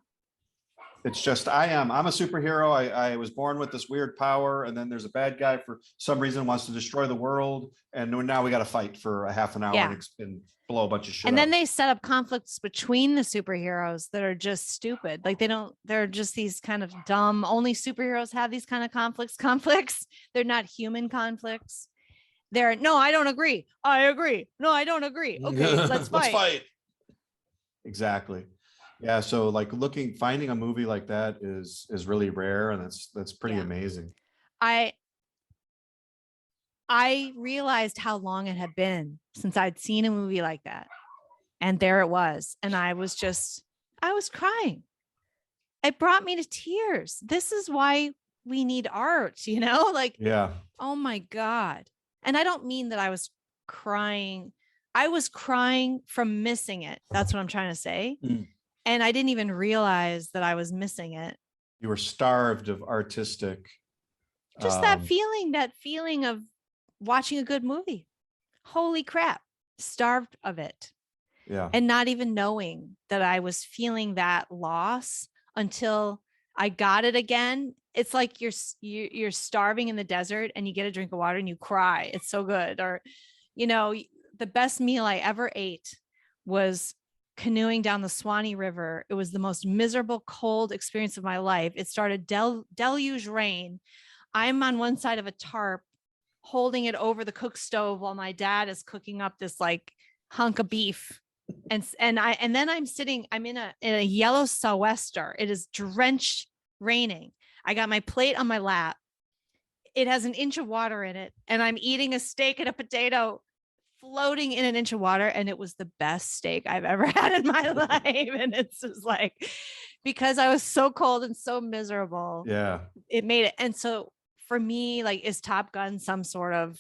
S3: It's just, I'm a superhero. I was born with this weird power, and then there's a bad guy for some reason wants to destroy the world. And now we got to fight for a half an hour
S2: Yeah.
S3: and blow a bunch of shit
S2: And then
S3: up.
S2: they set up conflicts between the superheroes that are just stupid. Like they're just these kind of dumb, only superheroes have these kind of conflicts. They're not human conflicts. No, I don't agree. I agree. No, I don't agree. Okay, let's fight.
S3: Let's fight. Exactly. Yeah. So like finding a movie like that is really rare. And that's pretty amazing.
S2: I realized how long it had been since I'd seen a movie like that. And there it was. And I was crying. It brought me to tears. This is why we need art, you know, like,
S3: yeah.
S2: Oh my God. And I don't mean that I was crying. I was crying from missing it. That's what I'm trying to say. And I didn't even realize that I was missing it.
S3: You were starved of artistic.
S2: Just that feeling of watching a good movie. Holy crap. Starved of it.
S3: Yeah.
S2: And not even knowing that I was feeling that loss until I got it again. It's like you're starving in the desert and you get a drink of water and you cry. It's so good. Or, you know, the best meal I ever ate was canoeing down the Swanee River. It was the most miserable, cold experience of my life. It started deluge rain. I'm on one side of a tarp holding it over the cook stove while my dad is cooking up this like hunk of beef. And then I'm in a yellow sou'wester. It is drenched raining. I got my plate on my lap. It has an inch of water in it. And I'm eating a steak and a potato floating in an inch of water. And it was the best steak I've ever had in my life. And it's just like, because I was so cold and so miserable.
S3: Yeah.
S2: It made it. And so for me, like, is Top Gun some sort of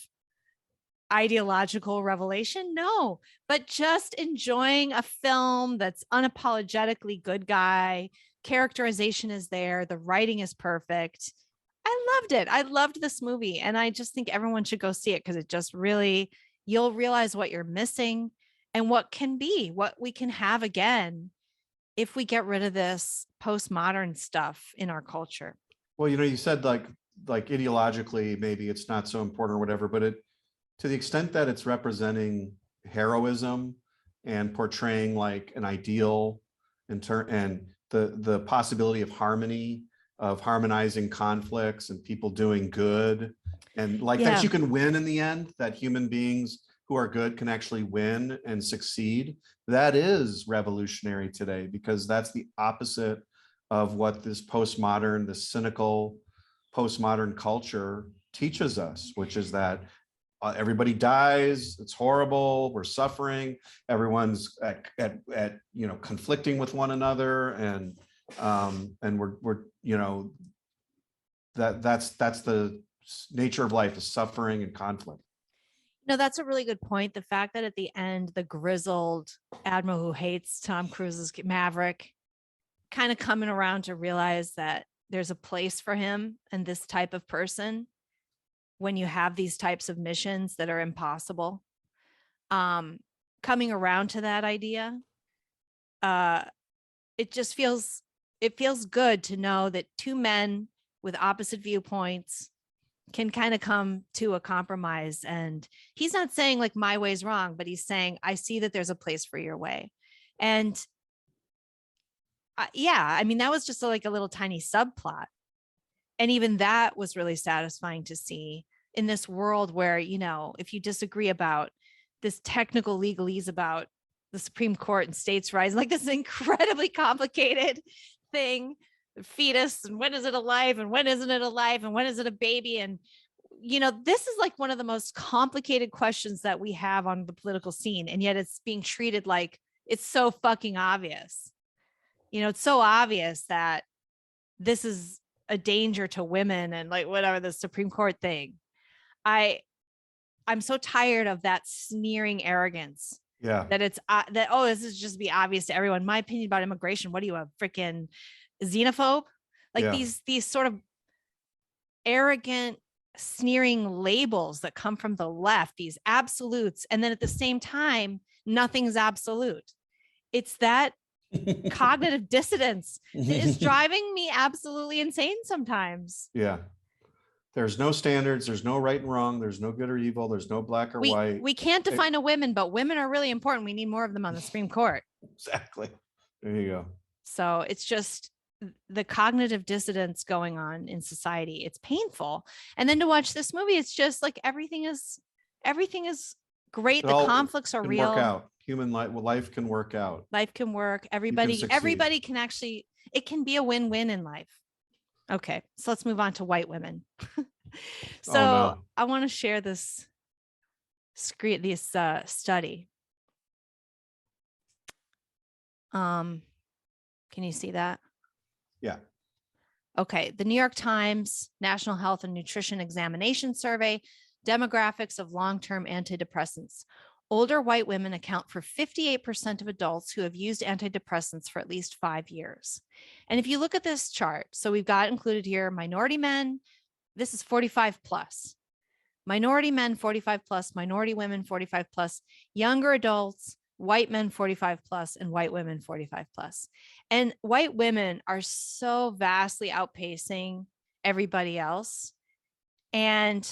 S2: ideological revelation? No, but just enjoying a film that's unapologetically good guy. Characterization is there. The writing is perfect. I loved it. I loved this movie. And I just think everyone should go see it because it just really, you'll realize what you're missing and what we can have again if we get rid of this postmodern stuff in our culture.
S3: Well, you know, you said like ideologically, maybe it's not so important or whatever, but to the extent that it's representing heroism and portraying like an ideal and the possibility of harmony, of harmonizing conflicts and people doing good, and like that you can win in the end, that human beings who are good can actually win and succeed. That is revolutionary today, because that's the opposite of what this cynical postmodern culture teaches us, which is that everybody dies, it's horrible, we're suffering, everyone's at conflicting with one another, and we're that's the nature of life, is suffering and conflict.
S2: No, that's a really good point. The fact that at the end, the grizzled admiral who hates Tom Cruise's Maverick kind of coming around to realize that there's a place for him and this type of person when you have these types of missions that are impossible. Coming around to that idea, it feels good to know that two men with opposite viewpoints can kind of come to a compromise. And he's not saying like my way's wrong, but he's saying, I see that there's a place for your way. And I mean, that was just like a little tiny subplot. And even that was really satisfying to see in this world where, you know, if you disagree about this technical legalese about the Supreme Court and states' rights, like this incredibly complicated thing, the fetus, and when is it alive and when isn't it alive and when is it a baby? And, you know, this is like one of the most complicated questions that we have on the political scene. And yet it's being treated like it's so fucking obvious. You know, it's so obvious that this is a danger to women and like whatever, the Supreme Court thing. I'm so tired of that sneering arrogance.
S3: Yeah.
S2: That it's this is just be obvious to everyone. My opinion about immigration. What are you, a freaking xenophobe? Like these sort of arrogant sneering labels that come from the left, these absolutes. And then at the same time, nothing's absolute. It's that cognitive dissonance that is driving me absolutely insane sometimes.
S3: Yeah. There's no standards. There's no right and wrong. There's no good or evil. There's no black or white.
S2: We can't define a women, but women are really important. We need more of them on the Supreme Court.
S3: Exactly. There you go.
S2: So it's just the cognitive dissonance going on in society. It's painful. And then to watch this movie, it's just like everything is great. The conflicts are real.
S3: Work out. Human life can work out.
S2: Life can work. Everybody can actually, it can be a win-win in life. Okay, so let's move on to white women. I want to share this study. Can you see that?
S3: Yeah.
S2: Okay, the New York Times National Health and Nutrition Examination Survey, demographics of long-term antidepressants. Older white women account for 58% of adults who have used antidepressants for at least 5 years. And if you look at this chart, so we've got included here minority men, this is 45 plus. Minority men 45 plus, minority women 45 plus, younger adults, white men 45 plus, and white women 45 plus. And white women are so vastly outpacing everybody else. And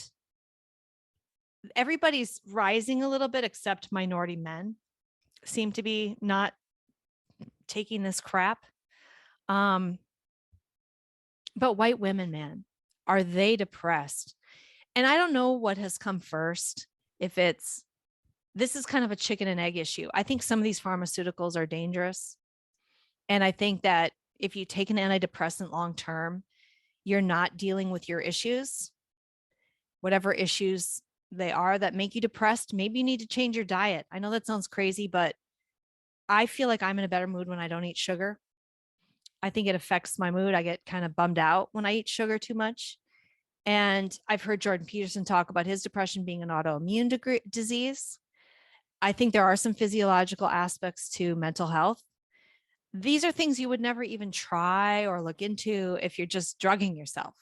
S2: everybody's rising a little bit except minority men seem to be not taking this crap. But white women, man, are they depressed? And I don't know what has come first. This is kind of a chicken and egg issue. I think some of these pharmaceuticals are dangerous. And I think that if you take an antidepressant long-term, you're not dealing with your issues, whatever issues they are that make you depressed. Maybe you need to change your diet. I know that sounds crazy, but I feel like I'm in a better mood when I don't eat sugar. I think it affects my mood. I get kind of bummed out when I eat sugar too much. And I've heard Jordan Peterson talk about his depression being an autoimmune disease. I think there are some physiological aspects to mental health. These are things you would never even try or look into if you're just drugging yourself.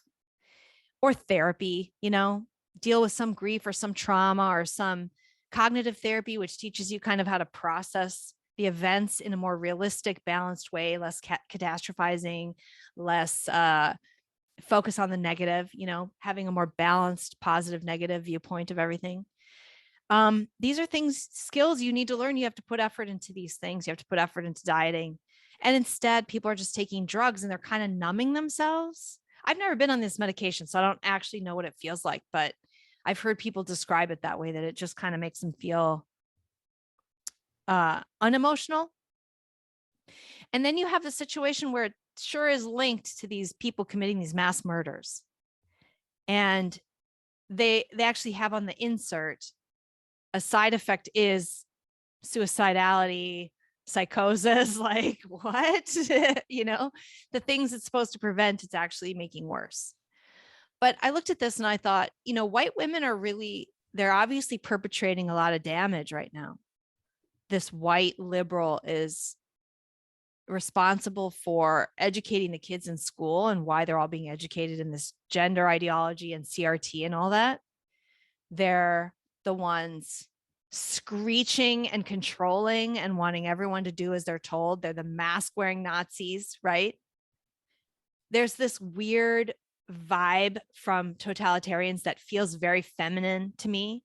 S2: Or therapy, deal with some grief or some trauma, or some cognitive therapy, which teaches you kind of how to process the events in a more realistic, balanced way, less catastrophizing, less focus on the negative, having a more balanced, positive, negative viewpoint of everything. These are skills you need to learn. You have to put effort into these things. You have to put effort into dieting. And instead, people are just taking drugs and they're kind of numbing themselves. I've never been on this medication, so I don't actually know what it feels like, but I've heard people describe it that way, that it just kind of makes them feel unemotional. And then you have the situation where it sure is linked to these people committing these mass murders. And they actually have on the insert, a side effect is suicidality, psychosis, like what? The things it's supposed to prevent, it's actually making worse. But I looked at this and I thought, white women they're obviously perpetrating a lot of damage right now. This white liberal is responsible for educating the kids in school and why they're all being educated in this gender ideology and CRT and all that. They're the ones screeching and controlling and wanting everyone to do as they're told. They're the mask wearing Nazis, right? There's this weird vibe from totalitarians that feels very feminine to me.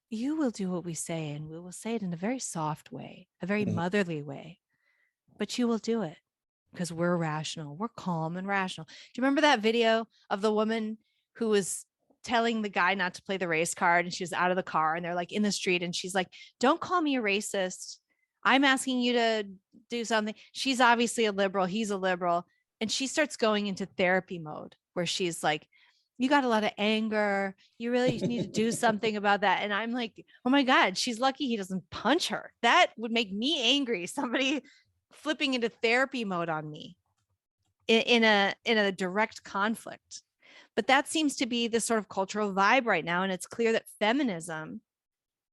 S2: You will do what we say, and we will say it in a very soft way, a very motherly way, but you will do it because we're rational. We're calm and rational. Do you remember that video of the woman who was telling the guy not to play the race card, and she was out of the car and they're like in the street and she's like, don't call me a racist. I'm asking you to do something. She's obviously a liberal. He's a liberal. And she starts going into therapy mode where she's like, you got a lot of anger. You really need to do something about that. And I'm like, oh my God, she's lucky he doesn't punch her. That would make me angry. Somebody flipping into therapy mode on me in a direct conflict. But that seems to be the sort of cultural vibe right now. And it's clear that feminism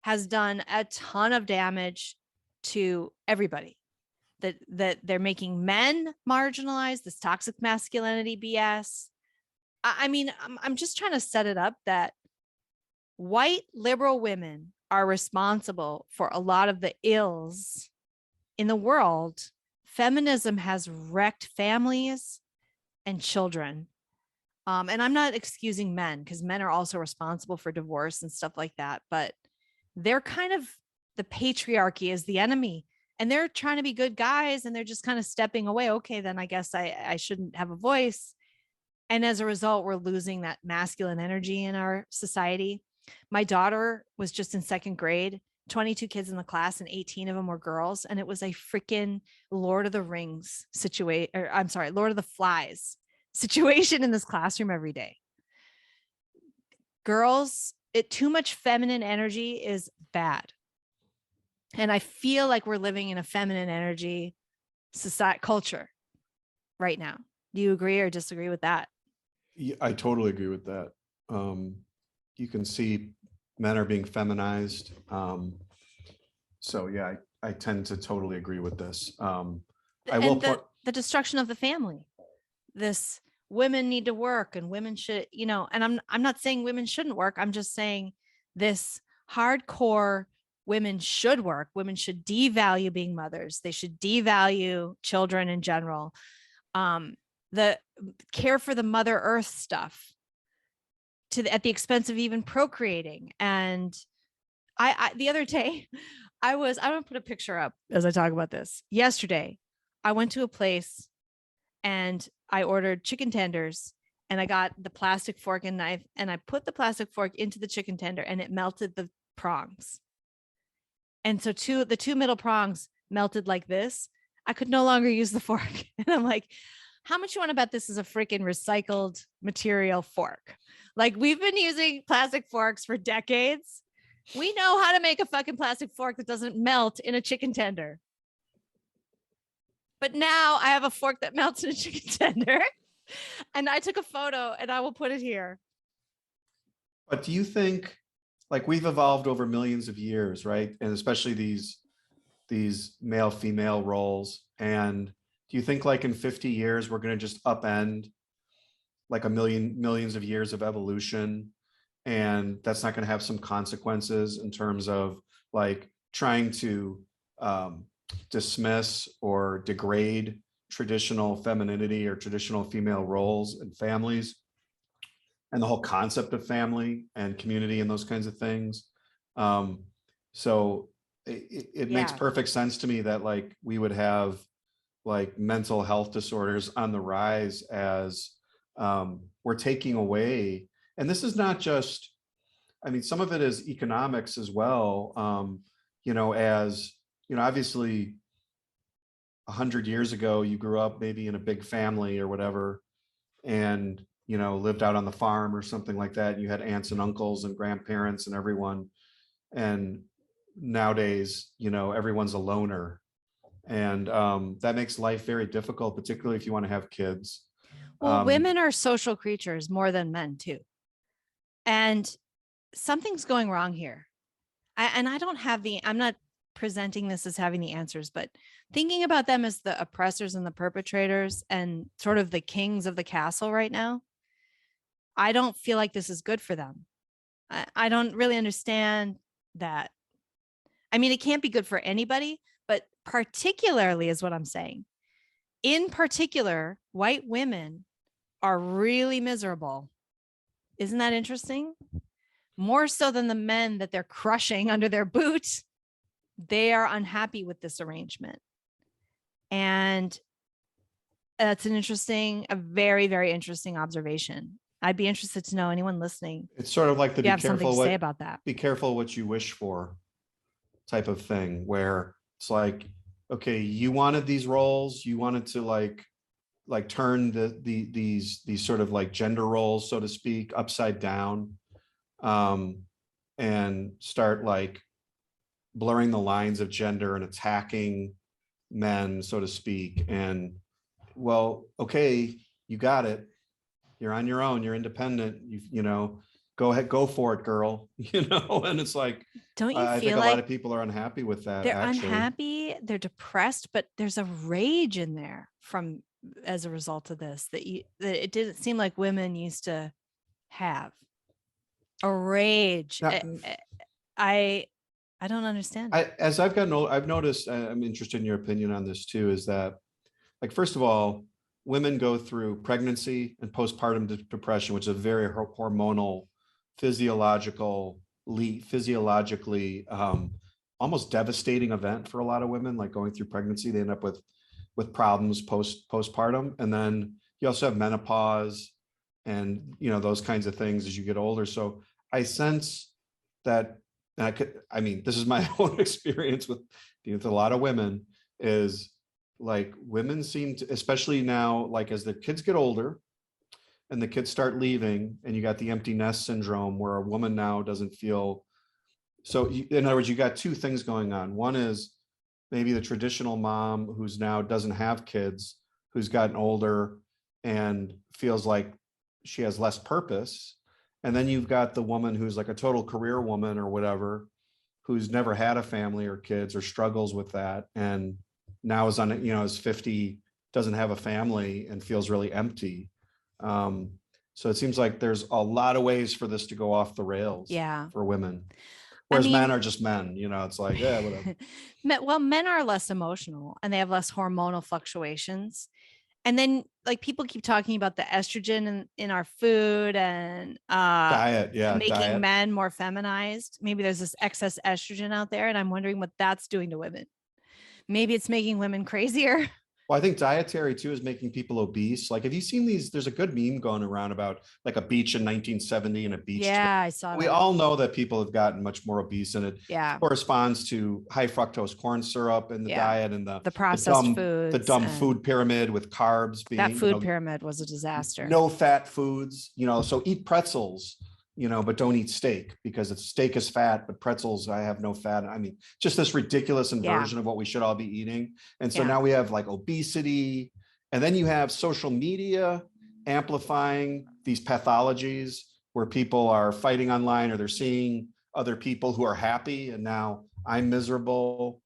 S2: has done a ton of damage to everybody. That they're making men marginalized, this toxic masculinity BS. I mean, I'm just trying to set it up that white liberal women are responsible for a lot of the ills in the world. Feminism has wrecked families and children. And I'm not excusing men, because men are also responsible for divorce and stuff like that. But they're kind of, the patriarchy is the enemy, and they're trying to be good guys, and they're just kind of stepping away. Okay, then I guess I shouldn't have a voice. And as a result, we're losing that masculine energy in our society. My daughter was just in second grade, 22 kids in the class, and 18 of them were girls. And it was a freaking Lord of the Rings situation, or I'm sorry, Lord of the Flies situation in this classroom every day. Girls, too much feminine energy is bad. And I feel like we're living in a feminine energy society culture right now. Do you agree or disagree with that?
S3: Yeah, I totally agree with that. You can see men are being feminized. So yeah, I tend to totally agree with this.
S2: The destruction of the family. This women need to work and women should, and I'm not saying women shouldn't work. I'm just saying this hardcore women should work. Women should devalue being mothers. They should devalue children in general. The care for the Mother Earth stuff at the expense of even procreating. And I the other day, I'm gonna put a picture up as I talk about this. Yesterday, I went to a place and I ordered chicken tenders, and I got the plastic fork and knife, and I put the plastic fork into the chicken tender, and it melted the prongs. And so the two middle prongs melted like this. I could no longer use the fork. And I'm like, how much you want to bet this is a freaking recycled material fork? Like, we've been using plastic forks for decades. We know how to make a fucking plastic fork that doesn't melt in a chicken tender. But now I have a fork that melts in a chicken tender. And I took a photo and I will put it here.
S3: But do you think, like, we've evolved over millions of years, right? And especially these male female roles. And do you think, like, in 50 years we're going to just upend like millions of years of evolution, and that's not going to have some consequences in terms of like trying to dismiss or degrade traditional femininity or traditional female roles in families and the whole concept of family and community and those kinds of things? So it makes perfect sense to me that like we would have like mental health disorders on the rise as we're taking away. And this is not just, I mean, some of it is economics as well. Obviously 100 years ago, you grew up maybe in a big family or whatever, and, lived out on the farm or something like that. You had aunts and uncles and grandparents and everyone. And nowadays, everyone's a loner. And that makes life very difficult, particularly if you want to have kids.
S2: Well, women are social creatures more than men too. And something's going wrong here. I'm not presenting this as having the answers, but thinking about them as the oppressors and the perpetrators and sort of the kings of the castle right now, I don't feel like this is good for them. I don't really understand that. I mean, it can't be good for anybody, but particularly is what I'm saying. In particular, white women are really miserable. Isn't that interesting? More so than the men that they're crushing under their boot. They are unhappy with this arrangement. And that's a very, very interesting observation. I'd be interested to know, anyone listening.
S3: It's sort of like the
S2: be careful say about that.
S3: Be careful what you wish for type of thing, where it's like, okay, you wanted these roles, you wanted to like turn these sort of like gender roles, so to speak, upside down, and start like blurring the lines of gender and attacking men, so to speak. And well, okay, you got it. You're on your own. You're independent. Go ahead, go for it, girl. And it's like,
S2: don't you
S3: I
S2: feel
S3: think
S2: like
S3: a lot of people are unhappy with that.
S2: They're
S3: actually
S2: unhappy. They're depressed, but there's a rage in there from as a result of this, that it didn't seem like women used to have a rage.
S3: Now,
S2: I don't understand.
S3: As I've gotten old, I've noticed, I'm interested in your opinion on this too, is that, like, first of all, women go through pregnancy and postpartum depression, which is a very hormonal, physiologically, almost devastating event for a lot of women. Like going through pregnancy, they end up with problems postpartum, and then you also have menopause, and those kinds of things as you get older. So I sense that, and this is my own experience with a lot of women, is like women seem to, especially now, like as the kids get older and the kids start leaving, and you got the empty nest syndrome where a woman now doesn't feel. So in other words, you got two things going on. One is maybe the traditional mom who's now doesn't have kids, who's gotten older and feels like she has less purpose. And then you've got the woman who's like a total career woman or whatever, who's never had a family or kids or struggles with that, and now is is 50, doesn't have a family and feels really empty. So it seems like there's a lot of ways for this to go off the rails for women. Whereas men are just men, it's like, yeah, whatever.
S2: Well, men are less emotional and they have less hormonal fluctuations. And then like people keep talking about the estrogen in our food and
S3: diet,
S2: making men more feminized. Maybe there's this excess estrogen out there, and I'm wondering what that's doing to women. Maybe it's making women crazier.
S3: Well, I think dietary too is making people obese. Like, have you seen these? There's a good meme going around about like a beach in 1970 and a beach.
S2: Yeah, I saw that.
S3: We all know that people have gotten much more obese, and it
S2: Yeah.
S3: corresponds to high fructose corn syrup in the diet and the
S2: processed
S3: foods, the
S2: foods
S3: dumb
S2: and
S3: food pyramid with carbs being
S2: that food pyramid was a disaster.
S3: No fat foods, so eat pretzels, but don't eat steak because steak is fat, but pretzels, I have no fat. I mean, just this ridiculous inversion of what we should all be eating. And so now we have like obesity, and then you have social media amplifying these pathologies where people are fighting online, or they're seeing other people who are happy, and now I'm miserable,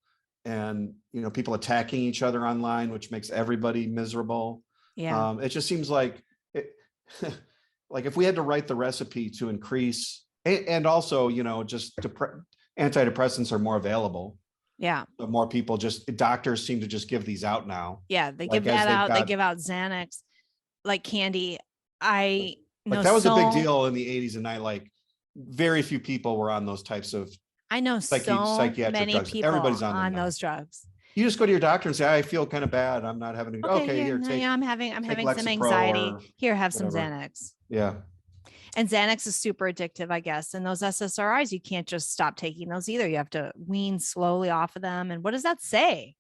S3: and people attacking each other online, which makes everybody miserable. It just seems like it, like if we had to write the recipe to increase, and also just antidepressants are more available. So more people, doctors seem to just give these out now.
S2: They give that out. They give out Xanax like candy. I know
S3: that was a big deal in the 80s and 90s. Like very few people were on those types of.
S2: I know
S3: psychiatric
S2: many
S3: drugs.
S2: people
S3: Everybody's
S2: on those drugs.
S3: You just go to your doctor and say, I feel kind of bad. I'm not having a
S2: okay here, take. I'm having some anxiety. Here, have some Xanax.
S3: Yeah.
S2: And Xanax is super addictive, I guess. And those SSRIs, you can't just stop taking those either. You have to wean slowly off of them. And what does that say?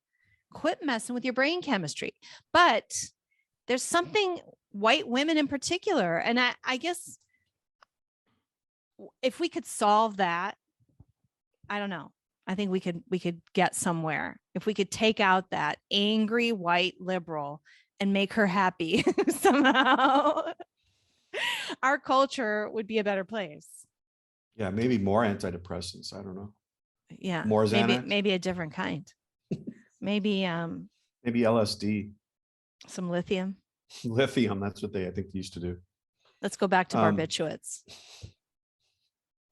S2: Quit messing with your brain chemistry. But there's something, white women in particular, and I guess if we could solve that, I don't know. I think we could get somewhere if we could take out that angry white liberal and make her happy somehow. Our culture would be a better place.
S3: Yeah, maybe more antidepressants. I don't know.
S2: Yeah,
S3: more Xanax.
S2: Maybe a different kind. maybe
S3: LSD.
S2: Some lithium.
S3: Lithium. That's what I think they used to do.
S2: Let's go back to barbiturates.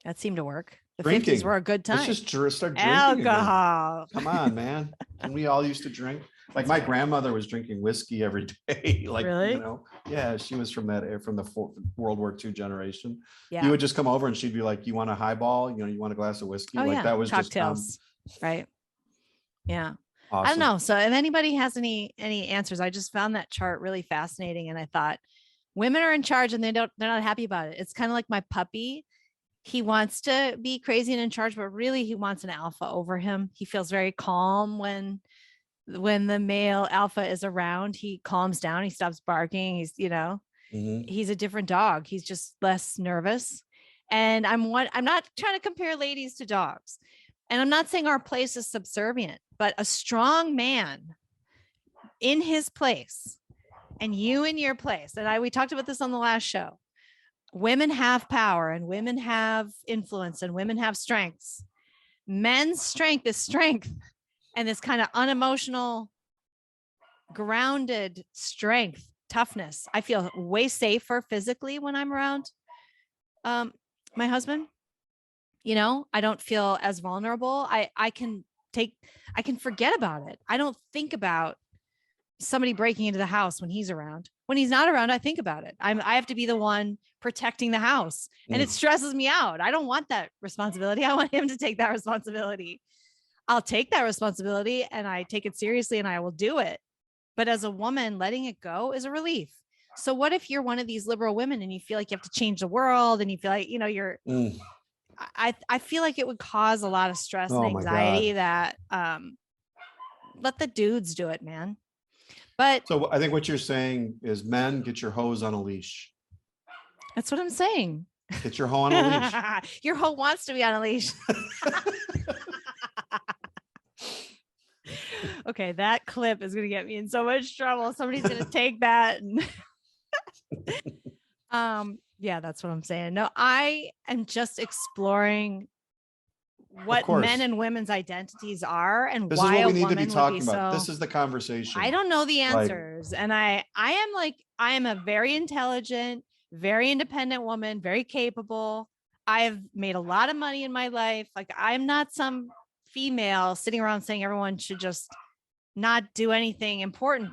S2: That seemed to work. The
S3: drinking.
S2: 50s were a good time.
S3: Let's just start drinking
S2: alcohol.
S3: Again. Come on, man. And we all used to drink. Like my grandmother was drinking whiskey every day. Like,
S2: really?
S3: Yeah, she was from the World War II generation.
S2: Yeah.
S3: You would just come over and she'd be like, you want a highball? You want a glass of whiskey? That was
S2: cocktails. Right. Yeah.
S3: Awesome.
S2: I don't know. So if anybody has any answers, I just found that chart really fascinating. And I thought women are in charge and they're not happy about it. It's kind of like my puppy. He wants to be crazy and in charge, but really he wants an alpha over him. He feels very calm when the male alpha is around. He calms down. He stops barking. He's, he's a different dog. He's just less nervous. And I'm not trying to compare ladies to dogs. And I'm not saying our place is subservient, but a strong man in his place and you in your place. And we talked about this on the last show. Women have power and women have influence and women have strengths. Men's strength is strength and this kind of unemotional grounded strength, toughness. I feel way safer physically when I'm around my husband. I don't feel as vulnerable. I can forget about it. I don't think about somebody breaking into the house when he's around. When he's not around, I think about it. I have to be the one protecting the house, and it stresses me out. I don't want that responsibility. I want him to take that responsibility. I'll take that responsibility and I take it seriously and I will do it. But as a woman, letting it go is a relief. So what if you're one of these liberal women and you feel like you have to change the world and you feel like, you're, I feel like it would cause a lot of stress and anxiety that, let the dudes do it, man. But
S3: so I think what you're saying is, men, get your hose on a leash.
S2: That's what I'm saying.
S3: Get your hoe on a leash.
S2: Your hoe wants to be on a leash. Okay, that clip is going to get me in so much trouble. Somebody's going to take that. And yeah, that's what I'm saying. No, I am just exploring what men and women's identities are and
S3: this
S2: why
S3: is what
S2: a
S3: we need to be
S2: woman
S3: talking
S2: would be
S3: about.
S2: so.
S3: This is the conversation.
S2: I don't know the answers. And I am a very intelligent, very independent woman, very capable. I've made a lot of money in my life. Like, I'm not some female sitting around saying everyone should just not do anything important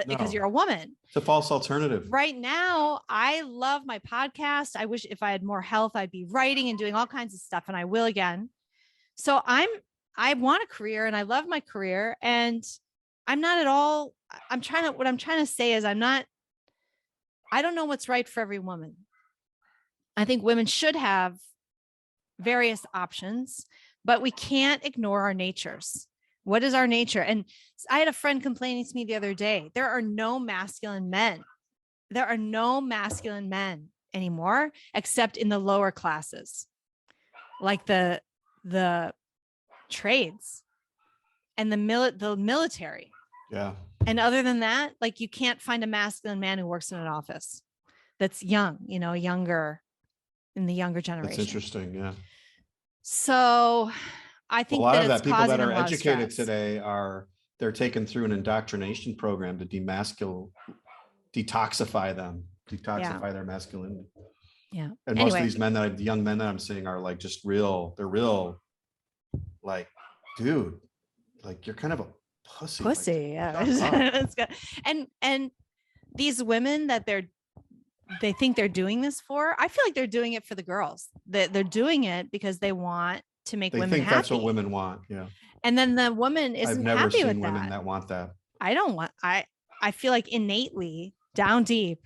S2: because you're a woman.
S3: It's a false alternative. Right
S2: now, I love my podcast. I wish if I had more health, I'd be writing and doing all kinds of stuff, and I will again. So I want a career and I love my career, and I'm not at all, what I'm trying to say is I don't know what's right for every woman. I think women should have various options, but we can't ignore our natures. What is our nature? And I had a friend complaining to me the other day, there are no masculine men. There are no masculine men anymore, except in the lower classes, like the trades and the military.
S3: Yeah.
S2: And other than that, like, you can't find a masculine man who works in an office that's young, younger, in the younger generation.
S3: That's interesting. Yeah.
S2: So I think
S3: a lot
S2: that
S3: of that people that are educated
S2: stress.
S3: today they're taken through an indoctrination program to detoxify their masculinity.
S2: Yeah.
S3: And most of these men the young men that I'm seeing are like just they're real, like, dude, like, you're kind of a pussy.
S2: Like, yeah. And these women that they think they're doing this for, I feel like they're doing it for the girls. They're doing it because they want to make women happy.
S3: That's what women want. Yeah.
S2: And then the woman isn't happy with that.
S3: I've never seen women that want that.
S2: I feel like innately down deep,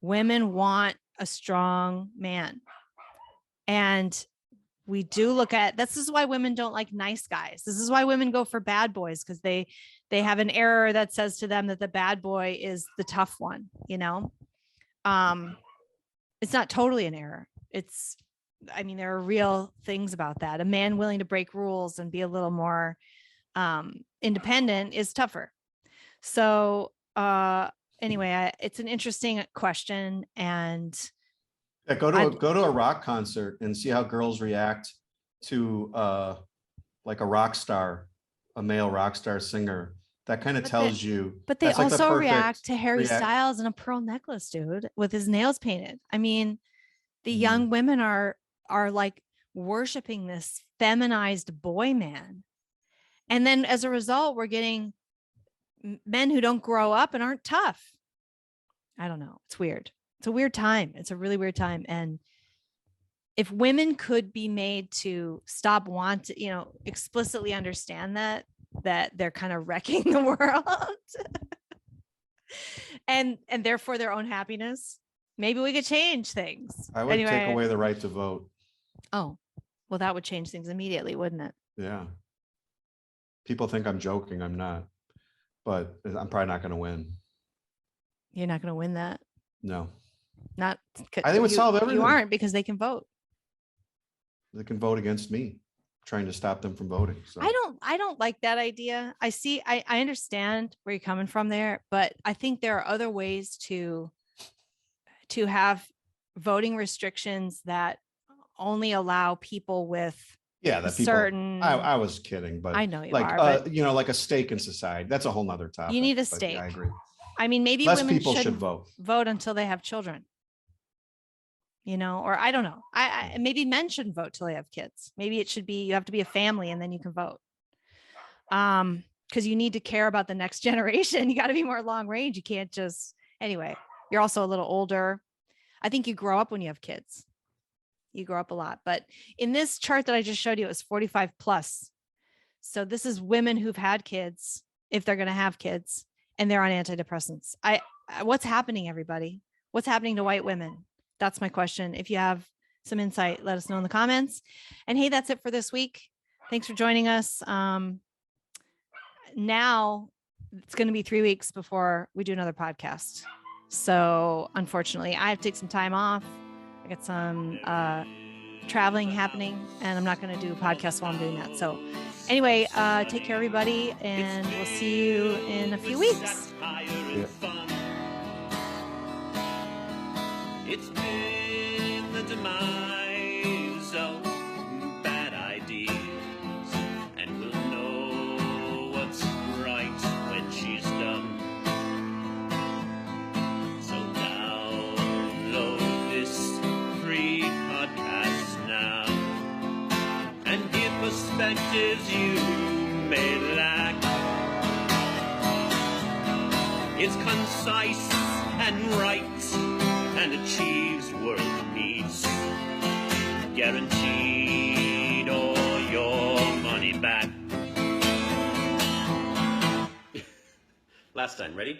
S2: women want a strong man. And we do look at, this is why women don't like nice guys. This is why women go for bad boys, because they have an error that says to them that the bad boy is the tough one, It's not totally an error. There are real things about that. A man willing to break rules and be a little more independent is tougher. So anyway, it's an interesting question. And
S3: go to a rock concert and see how girls react to like a male rock star singer. That kind of tells you.
S2: But they also react to Harry Styles and a pearl necklace, dude, with his nails painted. I mean, the young women are like worshiping this feminized boy man. And then as a result, we're getting men who don't grow up and aren't tough. I don't know. It's weird. It's a weird time. It's a really weird time. And if women could be made to stop explicitly understand that they're kind of wrecking the world and therefore their own happiness, maybe we could change things.
S3: I would take away the right to vote.
S2: Oh, well, that would change things immediately, wouldn't it?
S3: Yeah. People think I'm joking. I'm not, but I'm probably not going to win.
S2: You're not going to win that?
S3: No.
S2: I think
S3: it would solve everything.
S2: You aren't, because they can vote.
S3: They can vote against me, trying to stop them from voting. So
S2: I don't like that idea. I understand where you're coming from there, but I think there are other ways to have voting restrictions that only allow people with
S3: Yeah, that people.
S2: certain.
S3: I was kidding, but
S2: I know you
S3: like
S2: are, but
S3: you know, like a stake in society. That's a whole nother topic.
S2: you need a
S3: but
S2: stake.
S3: yeah, I agree.
S2: I mean, maybe
S3: Less
S2: women
S3: people should
S2: shouldn't
S3: vote.
S2: until they have children. You know, or I don't know. I maybe men shouldn't vote till they have kids. Maybe it should be you have to be a family and then you can vote. Because you need to care about the next generation. You got to be more long range. You can't just anyway. You're also a little older. I think you grow up when you have kids. You grow up a lot. But in this chart that I just showed you, it was 45 plus. So this is women who've had kids, if they're going to have kids, and they're on antidepressants. What's happening, everybody? What's happening to white women? That's my question. If you have some insight, let us know in the comments. And hey, that's it for this week. Thanks for joining us. Now it's going to be 3 weeks before we do another podcast. So unfortunately, I have to take some time off. I got some traveling happening, and I'm not going to do a podcast while I'm doing that. So anyway, take care, everybody, and we'll see you in a few weeks.
S3: Yeah.
S7: It's been the demise of bad ideas, and we'll know what's right when she's done. So download this free podcast now, and give perspectives you may lack. It's concise and right, and achieves world peace, guaranteed all your money back. Last time, ready?